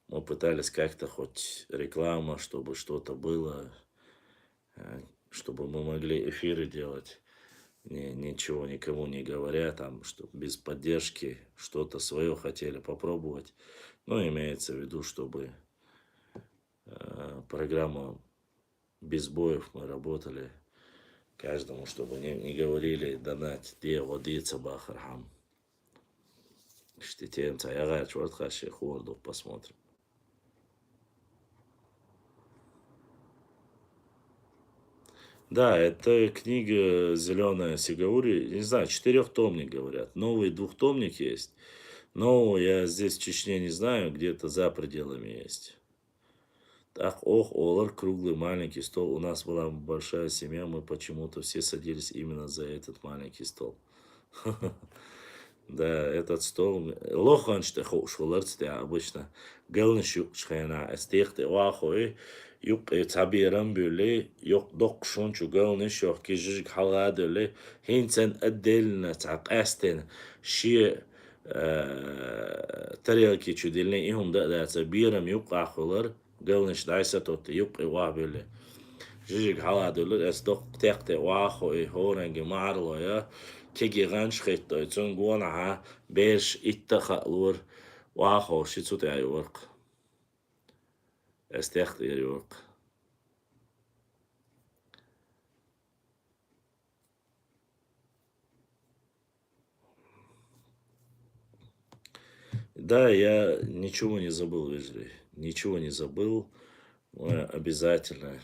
Мы пытались как-то хоть реклама, чтобы что-то было, чтобы мы могли эфиры делать. Ничего никому не говоря, там, что без поддержки что-то свое хотели попробовать. Но имеется в виду, чтобы программа без боев мы работали. Каждому, чтобы не говорили донать, где водится бахархам. Штитем цаяга, черт хаши, хорду, посмотрим. Да, это книга «Зеленая Сигаури». Не знаю, 4-томник, говорят. Новый 2-томник есть. Но я здесь в Чечне не знаю, где-то за пределами есть. Так, ох, олар, круглый маленький стол. У нас была большая семья, мы почему-то все садились именно за этот маленький стол. Да, этот стол. Лоханчты шуларцты обычно. Галныш юк шхайна. Эстехты вахой. Юк табирам бюле. Юк док шунчу галныш юк кижик халадыле. Хинцен отдельно так эстен. Ши тарелки чудильные. Ихум да табирам юк ахулар. Галныш дайса тот юк вах бюле. Жижиг халадыле. Эс док текте вахой. Хоренги марло я. Tegi ganch khayto itsun guanaha besh itta khalur waho shitsut ay work estecht er work. Да, я ничего не забыл, Вежли. Ничего не забыл. Обязательно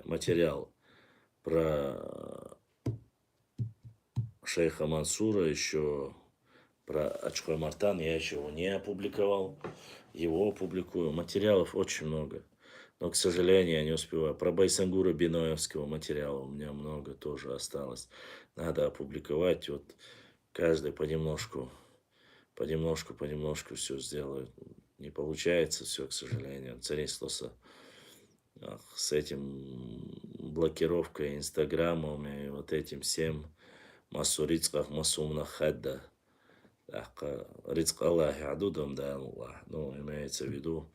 материал про шейха Мансура, еще про Ачкой Мартан я еще его не опубликовал. Его опубликую. Материалов очень много. Но, к сожалению, я не успеваю. Про Байсангура Биноевского материала у меня много тоже осталось. Надо опубликовать. Вот каждый понемножку все сделает. Не получается все, к сожалению. Царистоса с этим блокировкой инстаграмом и вот этим всем массу рицках, массу мнахадда. Рицк Аллахи адудам да Аллах. Ну, имеется в виду,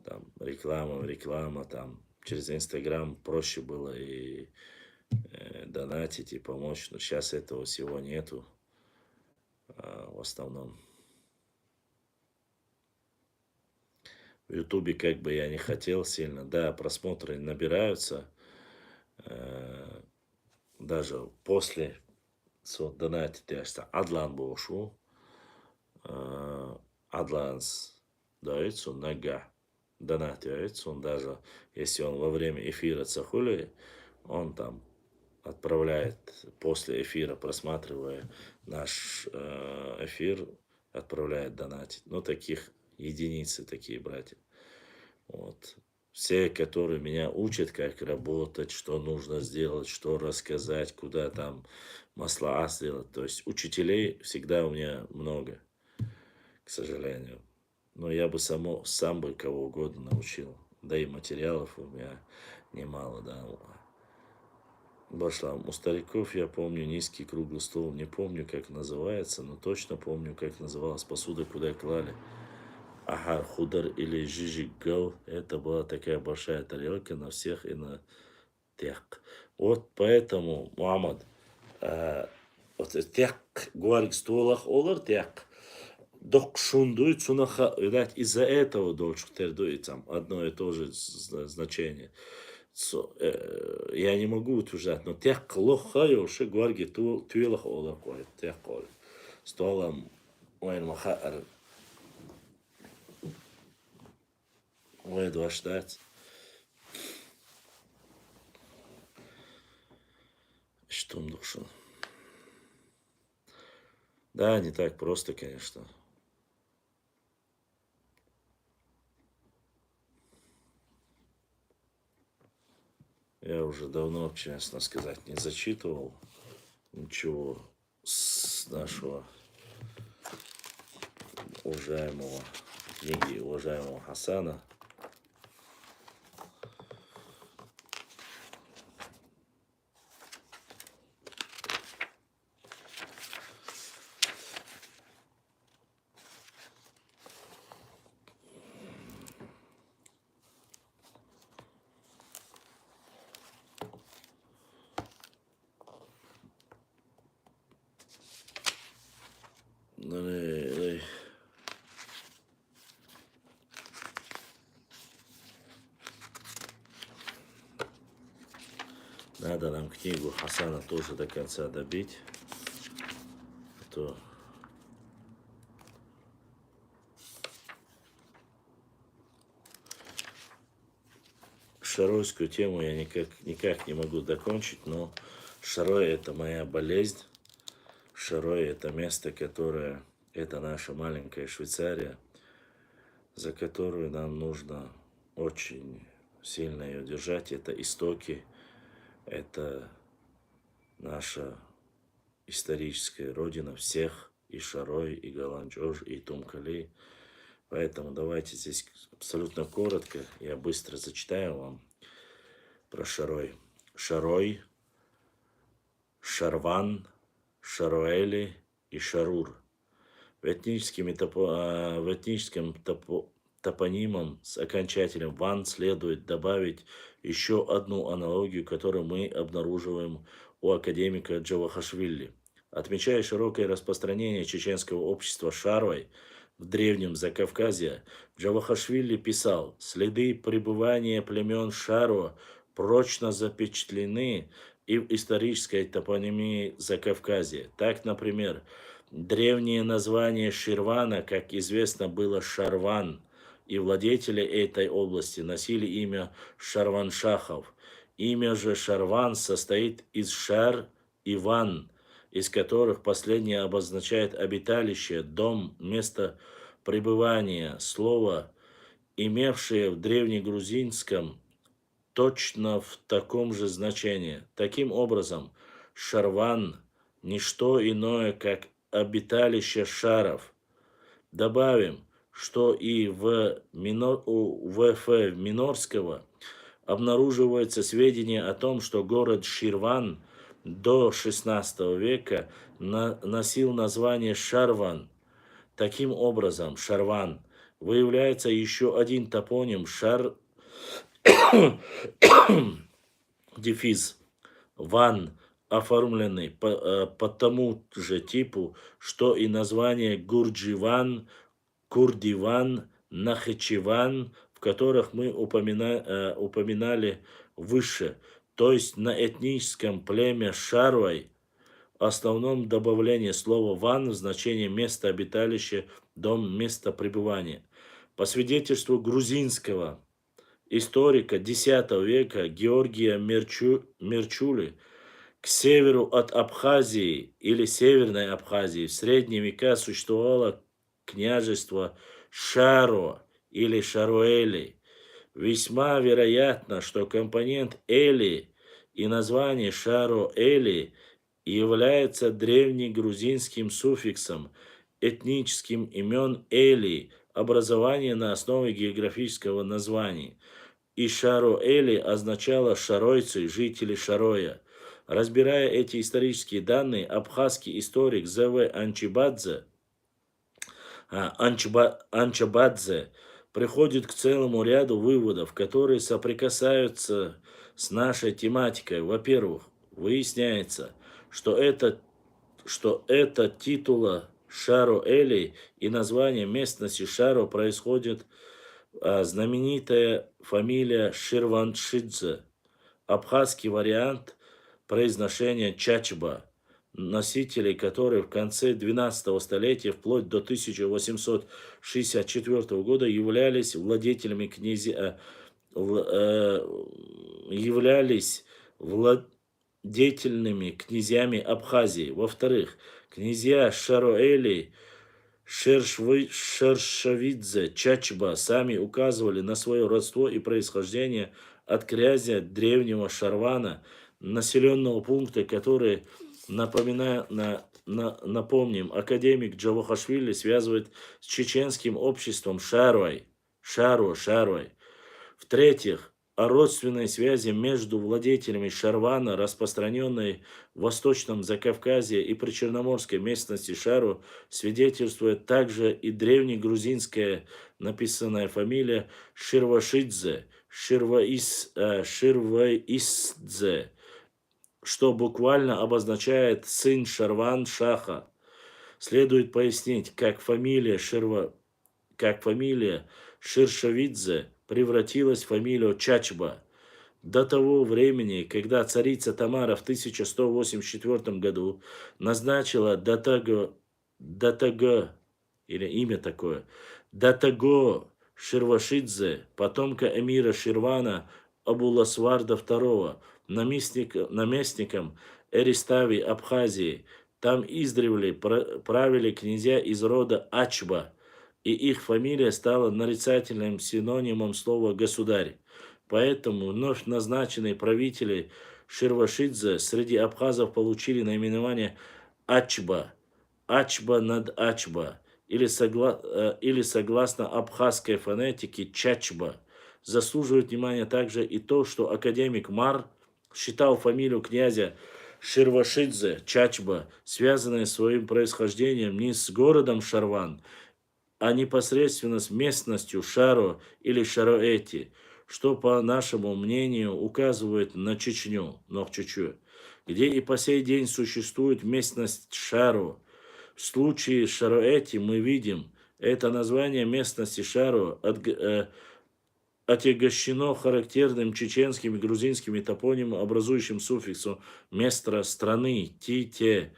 там, реклама, там, через Инстаграм проще было и донатить, и помочь, но сейчас этого всего нету, в основном. В Ютубе как бы я не хотел сильно, да, просмотры набираются, даже после донатить, я что Адлан Бошу, Адланс дается нога. Донатируется, он даже, если он во время эфира цахули, он там отправляет после эфира, просматривая наш эфир, отправляет донатить. Ну, таких единицы, такие братья. Вот. Все, которые меня учат, как работать, что нужно сделать, что рассказать, куда там масла сделать. То есть учителей всегда у меня много, к сожалению. Но я бы сам бы кого угодно научил. Да и материалов у меня немало, да. Башлам. У стариков я помню низкий круглый стол. Не помню, как называется, но точно помню, как называлась посуда, куда клали. Ахар худар или жижигал. Это была такая большая тарелка на всех и на тех. Вот поэтому, Мухаммад, вот тех говорит столах олар тех. Док шундует сунаха, видать, из-за этого дочку тердует там одно и то же значение. Я не могу утверждать, но тех клохаю, что гварги туилах ола кой, тех кой. Столом вайн махар, вайн два штат. Что он душу? Да, не так просто, конечно. Я уже давно, честно сказать, не зачитывал ничего с нашего уважаемого книги, уважаемого Хасана. Надо нам книгу Хасана тоже до конца добить. То шаройскую тему я никак не могу закончить, но Шарой это моя болезнь. Шарой это место, которое, это наша маленькая Швейцария, за которую нам нужно очень сильно ее держать. Это истоки, это наша историческая родина всех, и Шарой, и Галанджож, и Тумкали. Поэтому давайте здесь абсолютно коротко, я быстро зачитаю вам про Шарой. Шарой, Шарван, Шаруэли и Шарур. В этническом топонимом с окончателем «ван» следует добавить еще одну аналогию, которую мы обнаруживаем у академика Джавахашвили. Отмечая широкое распространение чеченского общества Шарвай в древнем Закавказье, Джавахашвили писал: «Следы пребывания племен Шаро прочно запечатлены и в исторической топонимии Закавказья. Так, например, древнее название Ширвана, как известно, было Шарван, и владетели этой области носили имя Шарваншахов. Имя же Шарван состоит из Шар и Ван, из которых последнее обозначает обиталище, дом, место пребывания, слово, имевшее в древнегрузинском точно в таком же значении. Таким образом, Шарван – не что иное, как обиталище шаров. Добавим, что и у В.Ф. Минорского обнаруживаются сведения о том, что город Ширван до XVI века носил название Шарван. Таким образом, Шарван выявляется еще один топоним дефис Ван, оформленный по тому же типу, что и название Гурдживан, Курдиван, Нахичеван, в которых мы упоминали выше, то есть на этническом племя Шарвай, основном добавление слова «ван» в значение место обиталища, дом, место пребывания. По свидетельству грузинского историка X века Георгия Мерчули, к северу от Абхазии или Северной Абхазии в средние века существовало княжество Шаро или Шаруэли. Весьма вероятно, что компонент Эли и название Шаро-Эли является древнегрузинским суффиксом этническим имен Эли, образование на основе географического названия. И Шаро-Эли означало «шаройцы», «жители Шароя». Разбирая эти исторические данные, абхазский историк З.В. Анчабадзе приходит к целому ряду выводов, которые соприкасаются с нашей тематикой. Во-первых, выясняется, что это титула Шаро-Эли и название местности Шаро происходит знаменитая фамилия Ширваншидзе, абхазский вариант произношения Чачба, носителей которой в конце XII столетия вплоть до 1864 года являлись владетельными князьями Абхазии. Во-вторых, князья Шаро-Эли, Шершавидзе, Чачба сами указывали на свое родство и происхождение от князя древнего Шарвана, населенного пункта, который, напомним, академик Джавахашвили связывает с чеченским обществом Шарвай. В-третьих, о родственной связи между владетелями Шарвана, распространенной в Восточном Закавказье и причерноморской местности Шару, свидетельствует также и древнегрузинская написанная фамилия Ширвашидзе, Ширваисдзе, что буквально обозначает «сын Шарван Шаха». Следует пояснить, как фамилия Ширшавидзе превратилась в фамилию Чачба. До того времени, когда царица Тамара в 1184 году назначила Датаго, или имя такое, Датаго Ширвашидзе, потомка эмира Ширвана Абуласварда II, наместником Эристави Абхазии. Там издревле правили князья из рода Ачба, и их фамилия стала нарицательным синонимом слова «государь». Поэтому вновь назначенные правители Ширвашидзе среди абхазов получили наименование Ачба, Ачба над Ачба, или согласно абхазской фонетике Чачба. Заслуживает внимания также и то, что академик Мар считал фамилию князя Ширвашидзе, Чачба, связанной своим происхождением не с городом Шарван, а непосредственно с местностью Шаро или Шароэти, что, по нашему мнению, указывает на Чечню, Нохчичу, где и по сей день существует местность Шаро. В случае с Шароэти мы видим, это название местности Шаро отягощено характерным чеченским и грузинским топонимом, образующим суффиксом место страны, ти-те.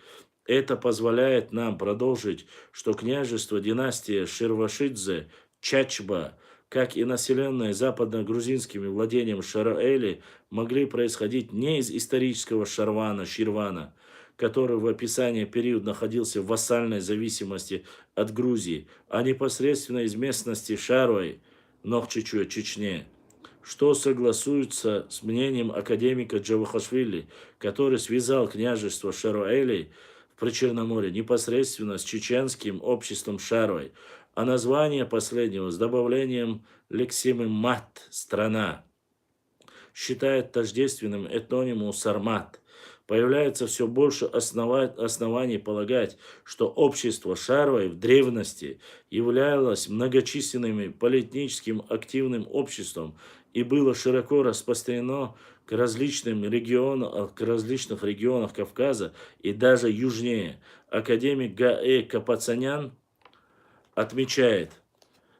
Это позволяет нам продолжить, что княжество династии Ширвашидзе, Чачба, как и населенное западно-грузинскими владением Шароэли, могли происходить не из исторического Шарвана, Ширвана, который в описании период находился в вассальной зависимости от Грузии, а непосредственно из местности Шарой, Нохчичу, Чечне, что согласуется с мнением академика Джавахашвили, который связал княжество Шароэли в Причерноморье непосредственно с чеченским обществом Шарой, а название последнего с добавлением лексемы «мат» – «страна» считает тождественным этнониму «сармат». Появляется все больше оснований полагать, что общество Шарвай в древности являлось многочисленным политическим активным обществом и было широко распространено к различных регионах Кавказа и даже южнее. Академик Г.Э. Капацанян отмечает,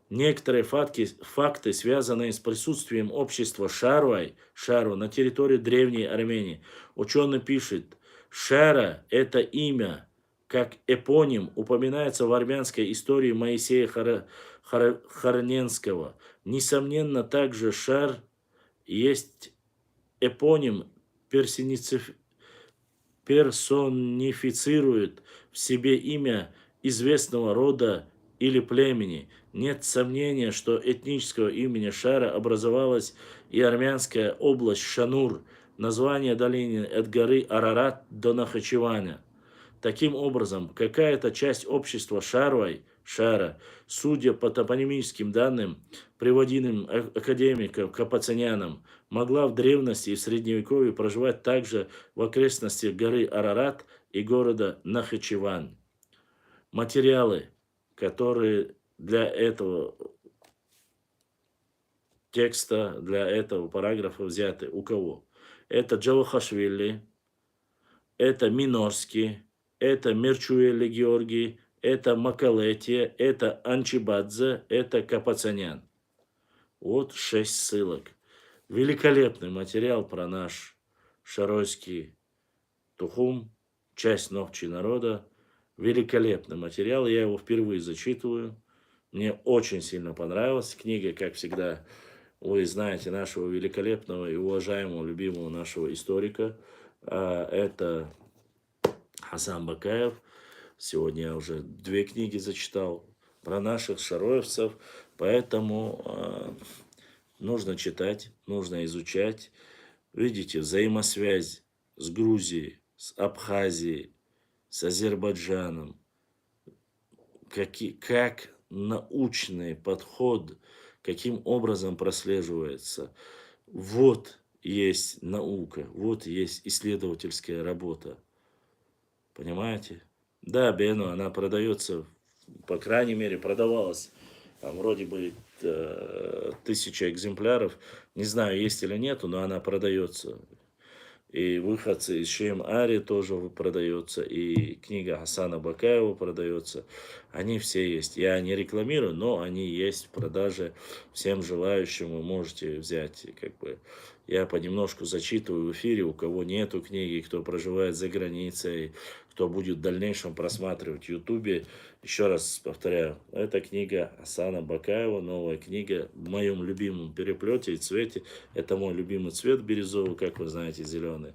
некоторые факты, связанные с присутствием общества Шару на территории Древней Армении. Ученый пишет, Шара – это имя, как эпоним, упоминается в армянской истории Моисея Харненского. Несомненно, также Шар есть эпоним, персонифицирует в себе имя известного рода или племени. Нет сомнения, что этнического имени Шара образовалась и армянская область Шанур, название долины от горы Арарат до Нахачеваня. Таким образом, какая-то часть общества Шара, судя по топонимическим данным, приводимым академиком Капацаняном, могла в древности и в средневековье проживать также в окрестностях горы Арарат и города Нахачевань. Материалы, которые для этого текста, для этого параграфа взяты у кого? Это Джавахашвили, это Минорский, это Мерчуэли Георгий, это Макалетия, это Анчибадзе, это Капацанян. Вот 6 ссылок. Великолепный материал про наш шаройский Тухум, часть Нохчи народа. Великолепный материал, я его впервые зачитываю. Мне очень сильно понравилась книга, как всегда. Вы знаете нашего великолепного и уважаемого, любимого нашего историка. Это Хасан Бакаев. Сегодня я уже 2 книги зачитал про наших шароевцев. Поэтому нужно читать, нужно изучать. Видите, взаимосвязь с Грузией, с Абхазией, с Азербайджаном. Как научный подход, каким образом прослеживается. Вот есть наука, вот есть исследовательская работа. Понимаете? Да, Бену, она продается, по крайней мере, продавалась, там, вроде бы 1000 экземпляров. Не знаю, есть или нету, но она продается. И выходцы из Шейм-Ари тоже продается, и книга Хасана Бакаева продается. Они все есть. Я не рекламирую, но они есть в продаже. Всем желающим вы можете взять. Я понемножку зачитываю в эфире, у кого нету книги, кто проживает за границей, кто будет в дальнейшем просматривать в Ютубе. Еще раз повторяю, это книга Хасана Бакаева, новая книга в моем любимом переплете и цвете. Это мой любимый цвет бирюзовый, как вы знаете, зеленый.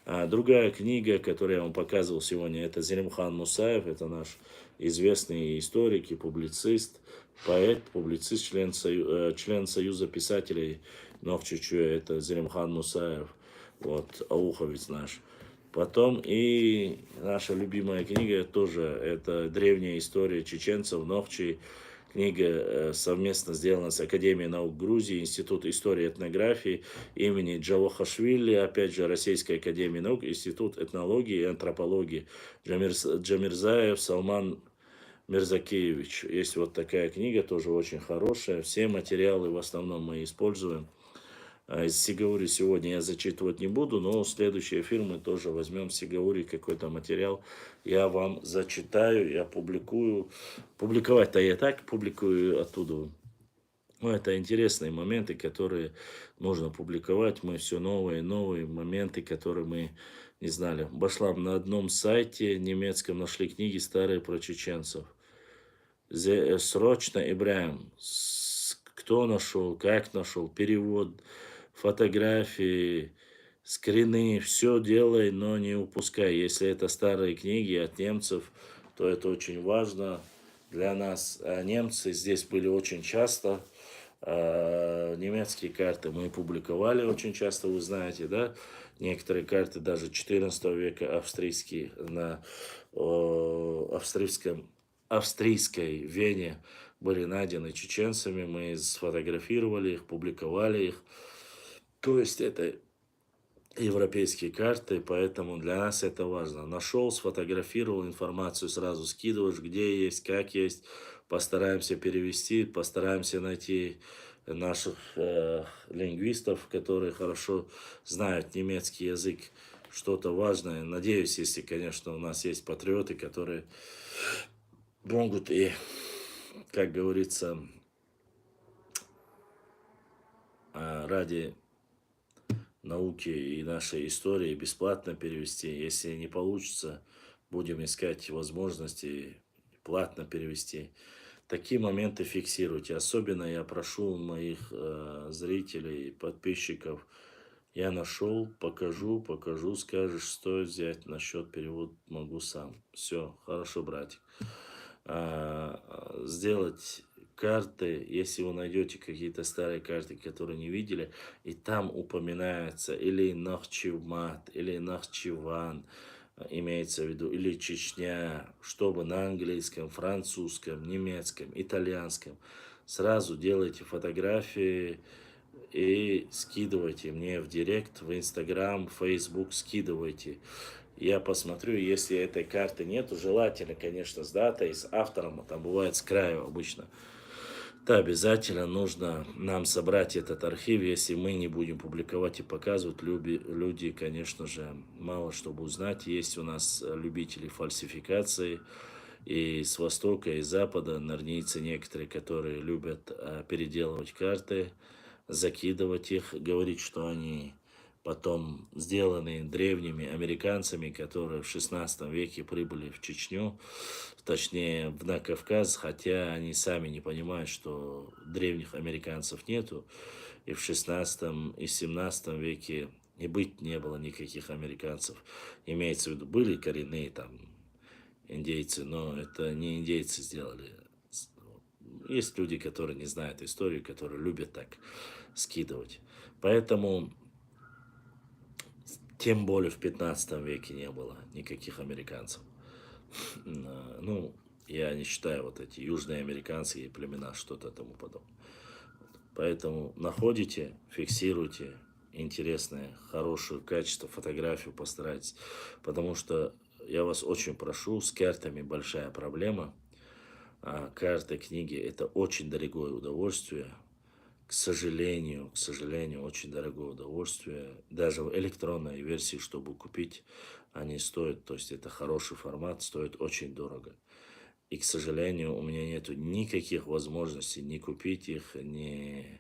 Другая книга, которую я вам показывал сегодня, это Зелимхан Мусаев, это наш известный историк и публицист, поэт, публицист, член Союза писателей Нохчичуя, это Зелимхан Мусаев, вот, ауховец наш. Потом и наша любимая книга тоже, это древняя история чеченцев, Нохчи. Книга совместно сделана с Академией наук Грузии, Институт истории и этнографии имени Джавахашвили, опять же, Российской академии наук, Институт этнологии и антропологии Джамирзаев Салман Мирзакеевич. Есть вот такая книга, тоже очень хорошая. Все материалы в основном мы используем. Из Сигаури сегодня я зачитывать не буду, но в следующий эфир мы тоже возьмем в Сигаури какой-то материал. Я вам зачитаю, я публикую. Публиковать-то я так публикую оттуда. Ну, это интересные моменты, которые нужно публиковать. Мы все новые и новые моменты, которые мы не знали. Башлам, на одном сайте немецком нашли книги старые про чеченцев. Срочно, Ибраим, кто нашел, как нашел, перевод, фотографии, скрины, все делай, но не упускай. Если это старые книги от немцев, то это очень важно для нас. А немцы здесь были очень часто. Немецкие карты мы публиковали очень часто, вы знаете, да? Некоторые карты даже 14 века австрийские на австрийской Вене были найдены чеченцами, мы сфотографировали их, публиковали их. То есть это европейские карты, поэтому для нас это важно. Нашел, сфотографировал, информацию сразу скидываешь, где есть, как есть. Постараемся перевести, постараемся найти наших лингвистов, которые хорошо знают немецкий язык, что-то важное. Надеюсь, если, конечно, у нас есть патриоты, которые могут и, как говорится, ради науки и нашей истории бесплатно перевести. Если не получится, будем искать возможности платно перевести. Такие моменты фиксируйте. Особенно я прошу моих зрителей, подписчиков. Я нашел, покажу, скажешь, стоит взять на счет перевод, могу сам. Все, хорошо, братик. Сделать карты, если вы найдете какие-то старые карты, которые не видели, и там упоминается или Нахчивмат, или Нахчиван, имеется в виду, или Чечня, чтобы на английском, французском, немецком, итальянском, сразу делайте фотографии и скидывайте мне в директ, в Инстаграм, в Фейсбук, скидывайте. Я посмотрю, если этой карты нету, желательно, конечно, с датой, с автором, там бывает с краю обычно. Да, обязательно нужно нам собрать этот архив, если мы не будем публиковать и показывать, люди, конечно же, мало что будут знать. Есть у нас любители фальсификации и с востока, и с запада, норнийцы некоторые, которые любят переделывать карты, закидывать их, говорить, что они потом сделаны древними американцами, которые в 16 веке прибыли в Чечню, точнее на Кавказ, хотя они сами не понимают, что древних американцев нету, и в 16 и 17 веке и быть не было никаких американцев. Имеется в виду, были коренные там индейцы, но это не индейцы сделали. Есть люди, которые не знают историю, которые любят так скидывать. Поэтому тем более в 15 веке не было никаких американцев. Ну, я не считаю вот эти южные американские племена, что-то тому подобное. Поэтому находите, фиксируйте интересное, хорошее качество, фотографию постарайтесь. Потому что я вас очень прошу, с картами большая проблема. Карты, книги – это очень дорогое удовольствие. К сожалению, очень дорогое удовольствие. Даже в электронной версии, чтобы купить, они стоят, то есть это хороший формат, стоит очень дорого. И, к сожалению, у меня нет никаких возможностей ни купить их, ни,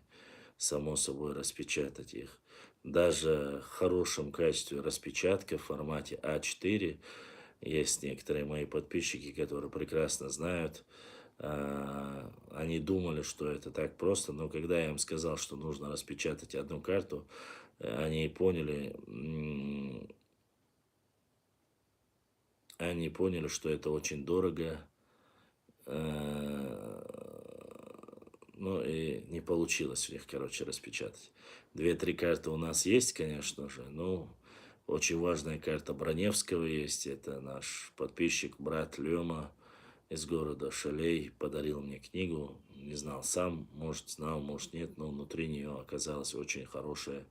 само собой, распечатать их. Даже в хорошем качестве распечатка в формате А4. Есть некоторые мои подписчики, которые прекрасно знают, они думали, что это так просто, но когда я им сказал, что нужно распечатать одну карту, они поняли, они поняли, что это очень дорого, э, ну и не получилось у них, короче, распечатать. Две-три карты у нас есть, конечно же, но очень важная карта Броневского есть. Это наш подписчик, брат Лема из города Шалей, подарил мне книгу. Не знал сам, может знал, может нет, но внутри нее оказалась очень хорошая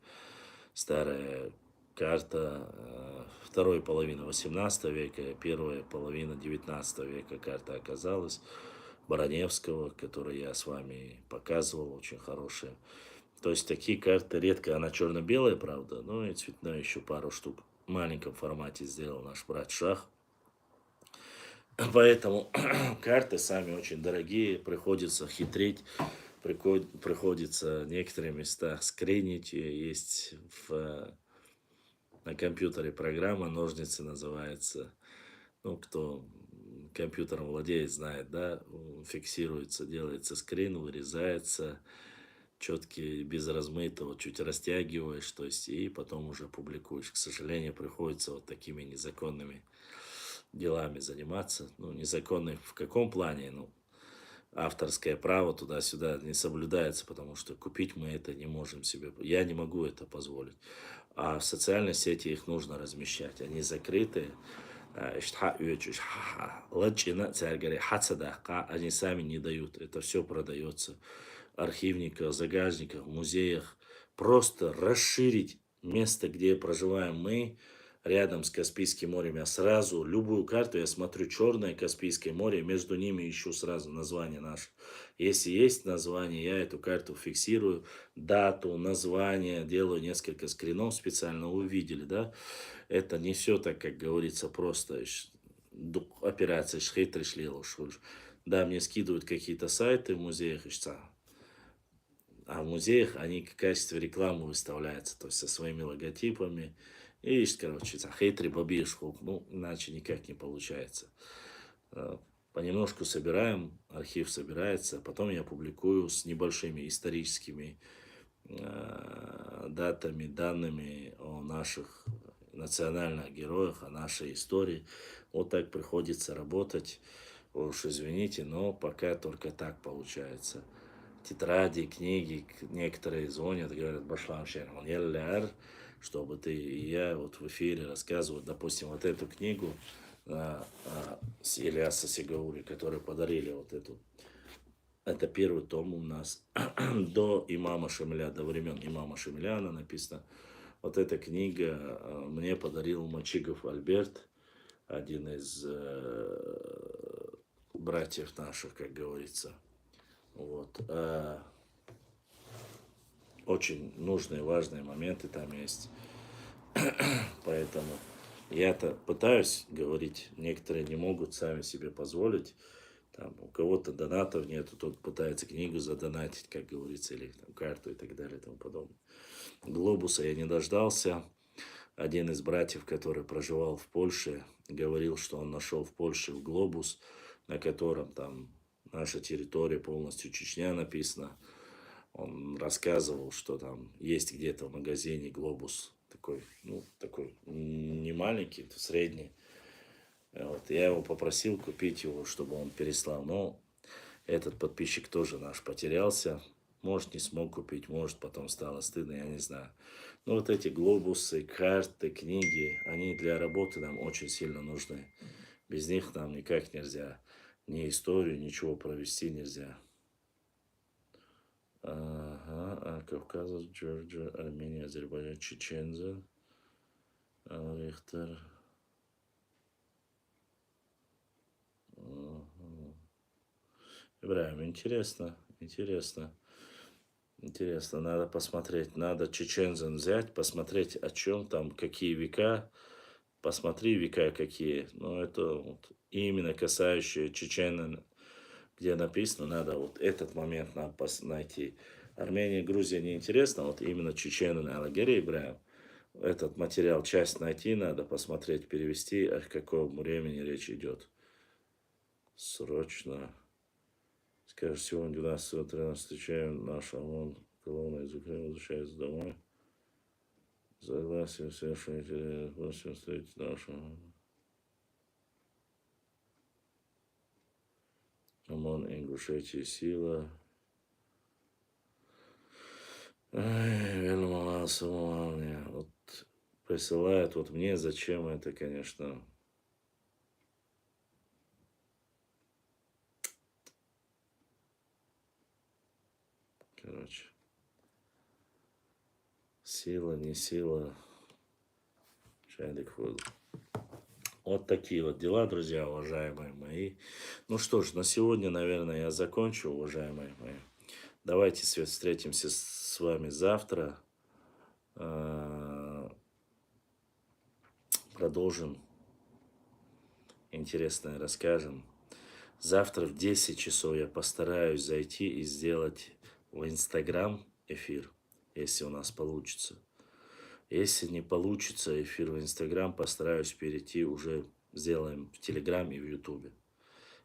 старая карта второй половины 18 века, первая половина 19 века карта оказалась. Бараневского, который я с вами показывал, очень хорошая. То есть такие карты редко, она черно-белая, правда, но и цветная еще пару штук в маленьком формате сделал наш брат Шах. Поэтому карты сами очень дорогие, приходится хитрить, приходится в некоторых местах скринить. Есть на компьютере программа, ножницы называется. Ну, кто компьютером владеет, знает, да, фиксируется, делается скрин, вырезается, четкий, без размытого, чуть растягиваешь, то есть, и потом уже публикуешь. К сожалению, приходится вот такими незаконными делами заниматься. Ну, незаконных в каком плане? Ну, авторское право туда-сюда не соблюдается, потому что купить мы это не можем себе. Я не могу это позволить. А в социальной сети их нужно размещать. Они закрытые. Они сами не дают. Это все продается в архивниках, загажниках, музеях. Просто расширить место, где проживаем мы, рядом с Каспийским морем. Я сразу любую карту, я смотрю черное Каспийское море, между ними ищу сразу название наше. Если есть название, я эту карту фиксирую, дату, название, делаю несколько скринов специально, увидели, да? Это не все так, как говорится, просто операция хитрый шлел. Да, мне скидывают какие-то сайты в музеях, а в музеях они в качестве рекламы выставляются, то есть со своими логотипами. И, короче, хейтри бабиш, ну, иначе никак не получается. Э, Понемножку собираем, архив собирается, потом я публикую с небольшими историческими датами, данными о наших национальных героях, о нашей истории. Вот так приходится работать. Уж извините, но пока только так получается. Тетради, книги, некоторые звонят, говорят, Башлам Шерман, чтобы ты и я вот в эфире рассказывают, допустим, вот эту книгу с Ильяса Сигаури, который подарили вот эту. Это первый том у нас до имама Шамиля, до времен имама Шамиля она написана. Вот эта книга мне подарил Мачигов Альберт, один из братьев наших, как говорится. Вот. Очень нужные, важные моменты там есть. Поэтому я-то пытаюсь говорить, некоторые не могут сами себе позволить. Там у кого-то донатов нету, тот пытается книгу задонатить, как говорится, или там, карту и так далее и тому подобное. Глобуса я не дождался. Один из братьев, который проживал в Польше, говорил, что он нашел в Польше глобус, на котором там наша территория, полностью Чечня написана. Он рассказывал, что там есть где-то в магазине глобус такой, ну, такой не маленький, средний. Вот. Я его попросил купить его, чтобы он переслал. Но этот подписчик тоже наш потерялся. Может, не смог купить, может, потом стало стыдно, я не знаю. Но вот эти глобусы, карты, книги, они для работы нам очень сильно нужны. Без них нам никак нельзя. Ни историю, ничего провести нельзя. Ага, Кавказ, Джорджия, Армения, Азербайджан, Чеченза, Рихтер. Ага. Ибраим, интересно, интересно. Интересно, надо посмотреть, надо чечензан взять, посмотреть, о чем там, какие века, посмотри века какие. Но это вот именно касающее чечен, где написано, надо вот этот момент надо найти. Армения, Грузия не интересно, вот именно чечены, Алагере, Ибраим. Этот материал, часть найти надо, посмотреть, перевести, о каком времени речь идет. Срочно. Скажешь, сегодня 12:13 встречаем наш ОМОН, колонна из Украины возвращается домой. Согласие совершить, 8 встретить нашу. ОМОН, Ингушетия, сила. Вот присылают, вот мне зачем это, конечно. Короче, сила, не сила. Шайдик футбол. Вот такие вот дела, друзья, уважаемые мои. Ну что ж, на сегодня, наверное, я закончу, уважаемые мои. Давайте, Свет, встретимся с вами завтра. Продолжим. Интересное расскажем. Завтра в 10 часов я постараюсь зайти и сделать в Инстаграм эфир, если у нас получится. Если не получится эфир в Инстаграм, постараюсь перейти уже, сделаем в Телеграм и в Ютубе.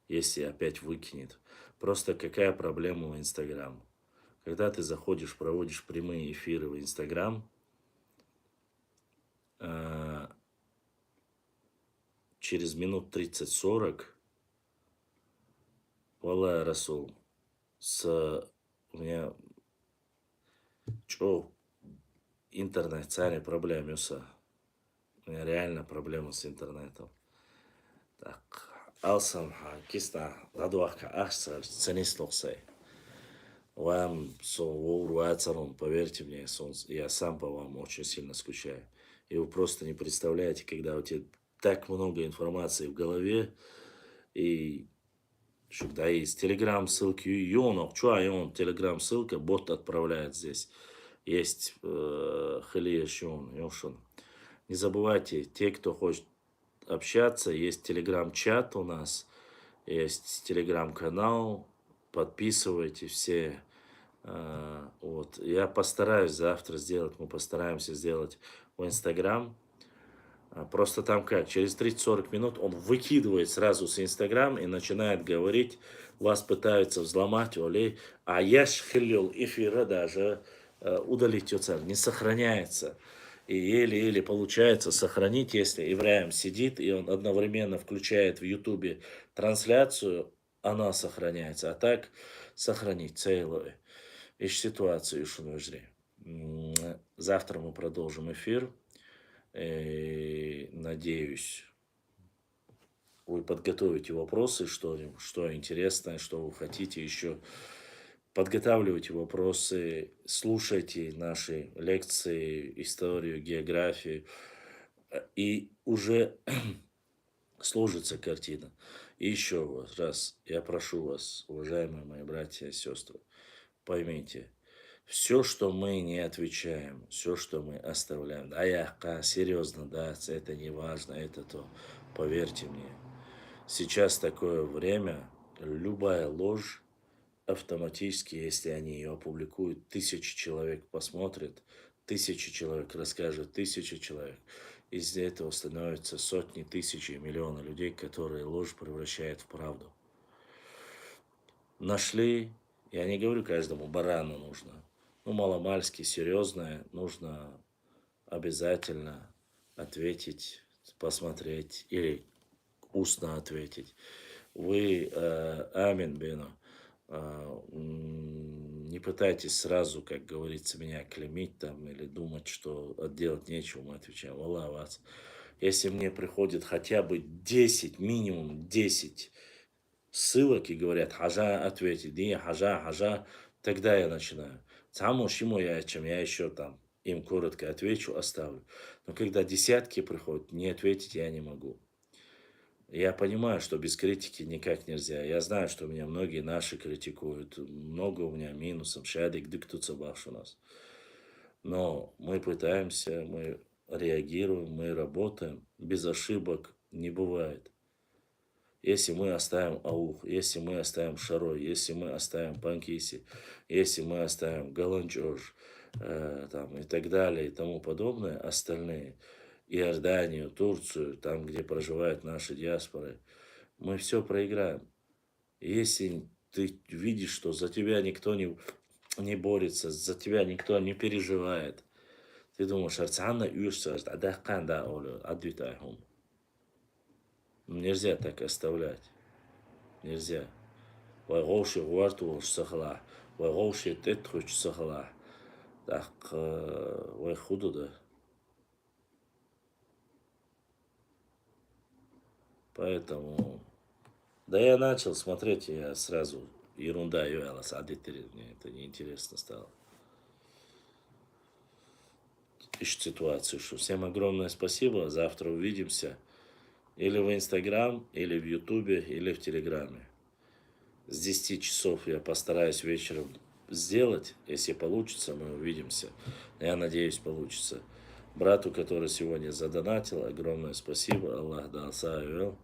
Если опять выкинет. Просто какая проблема в Инстаграм? Когда ты заходишь, проводишь прямые эфиры в Инстаграм, через минут 30-40, Валлах Расул, у меня интернет, царь проблема, у меня реально проблема с интернетом. Так, алсам, киста, ладуака, ахсар, ценис лохсай. Вам поверьте мне, я сам по вам очень сильно скучаю. И вы просто не представляете, когда у тебя так много информации в голове, и да, есть телеграм ссылки, телеграм ссылка, бот отправляет здесь. Есть Халия Шон. Не забывайте, те, кто хочет общаться, есть телеграм-чат у нас, есть телеграм-канал, подписывайтесь все. Вот. Я постараюсь завтра сделать, мы постараемся сделать в Инстаграм. Просто там как, через 30-40 минут он выкидывает сразу с Инстаграм и начинает говорить, вас пытаются взломать, олей, а я шхилил эфира даже удалить не сохраняется. И еле-еле получается сохранить, если Ибраим сидит, и он одновременно включает в Ютубе трансляцию, она сохраняется. А так сохранить целую. Ищ ситуацию, завтра мы продолжим эфир. Надеюсь, вы подготовите вопросы, что интересное, что вы хотите еще. Подготавливайте вопросы, слушайте наши лекции, историю, географию. И уже сложится картина. И еще раз я прошу вас, уважаемые мои братья и сестры, поймите, все, что мы не отвечаем, все, что мы оставляем, серьезно, да, это не важно, это то, поверьте мне, сейчас такое время, любая ложь автоматически, если они ее опубликуют, 1000 человек посмотрят, 1000 человек расскажут, 1000 человек. Из-за этого становятся сотни, тысячи, миллионы людей, которые ложь превращают в правду. Нашли, я не говорю каждому барану нужно, маломальски серьезное нужно обязательно ответить, посмотреть или устно ответить. Вы, амин, Бено, не пытайтесь сразу, как говорится, меня клеймить там или думать, что делать нечего, мы отвечаем. Аллах вас. Если мне приходит хотя бы 10, минимум 10 ссылок и говорят, хажа ответить, хажа, тогда я начинаю. Само шимо чем я еще там им коротко отвечу, оставлю. Но когда десятки приходят, не ответить я не могу. Я понимаю, что без критики никак нельзя. Я знаю, что меня многие наши критикуют. Много у меня минусов. Шадик диктуется баш у нас. Но мы пытаемся, мы реагируем, мы работаем. Без ошибок не бывает. Если мы оставим аух, если мы оставим шарой, если мы оставим панкиси, если мы оставим галанчош, там, и так далее и тому подобное, остальные, Иорданию, Турцию, там, где проживают наши диаспоры, мы все проиграем. Если ты видишь, что за тебя никто не борется, за тебя никто не переживает, ты думаешь, Арцанна нельзя так оставлять. Нельзя. وغوشي غوارتو سخلا وغوشي تتخش سخلا так худу да. Поэтому да я начал смотреть, я сразу ерунда явилась, мне это неинтересно стало. Ищу ситуацию, что всем огромное спасибо, завтра увидимся или в Инстаграм, или в Ютубе, или в Телеграме. С 10 часов я постараюсь вечером сделать, если получится, мы увидимся. Я надеюсь, получится. Брату, который сегодня задонатил, огромное спасибо, Аллах дал саавел.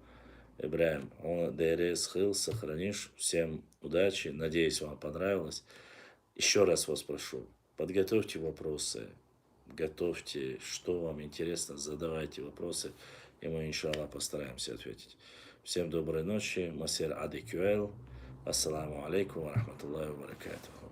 Ибраим, он ДРС хил, сохранишь. Всем удачи, надеюсь, вам понравилось. Еще раз вас прошу, подготовьте вопросы, готовьте, что вам интересно, задавайте вопросы, и мы, иншаллах, постараемся ответить. Всем доброй ночи, Масир Адикюэл, ассаламу алейкум, ва рахматуллахи ва баракатуху.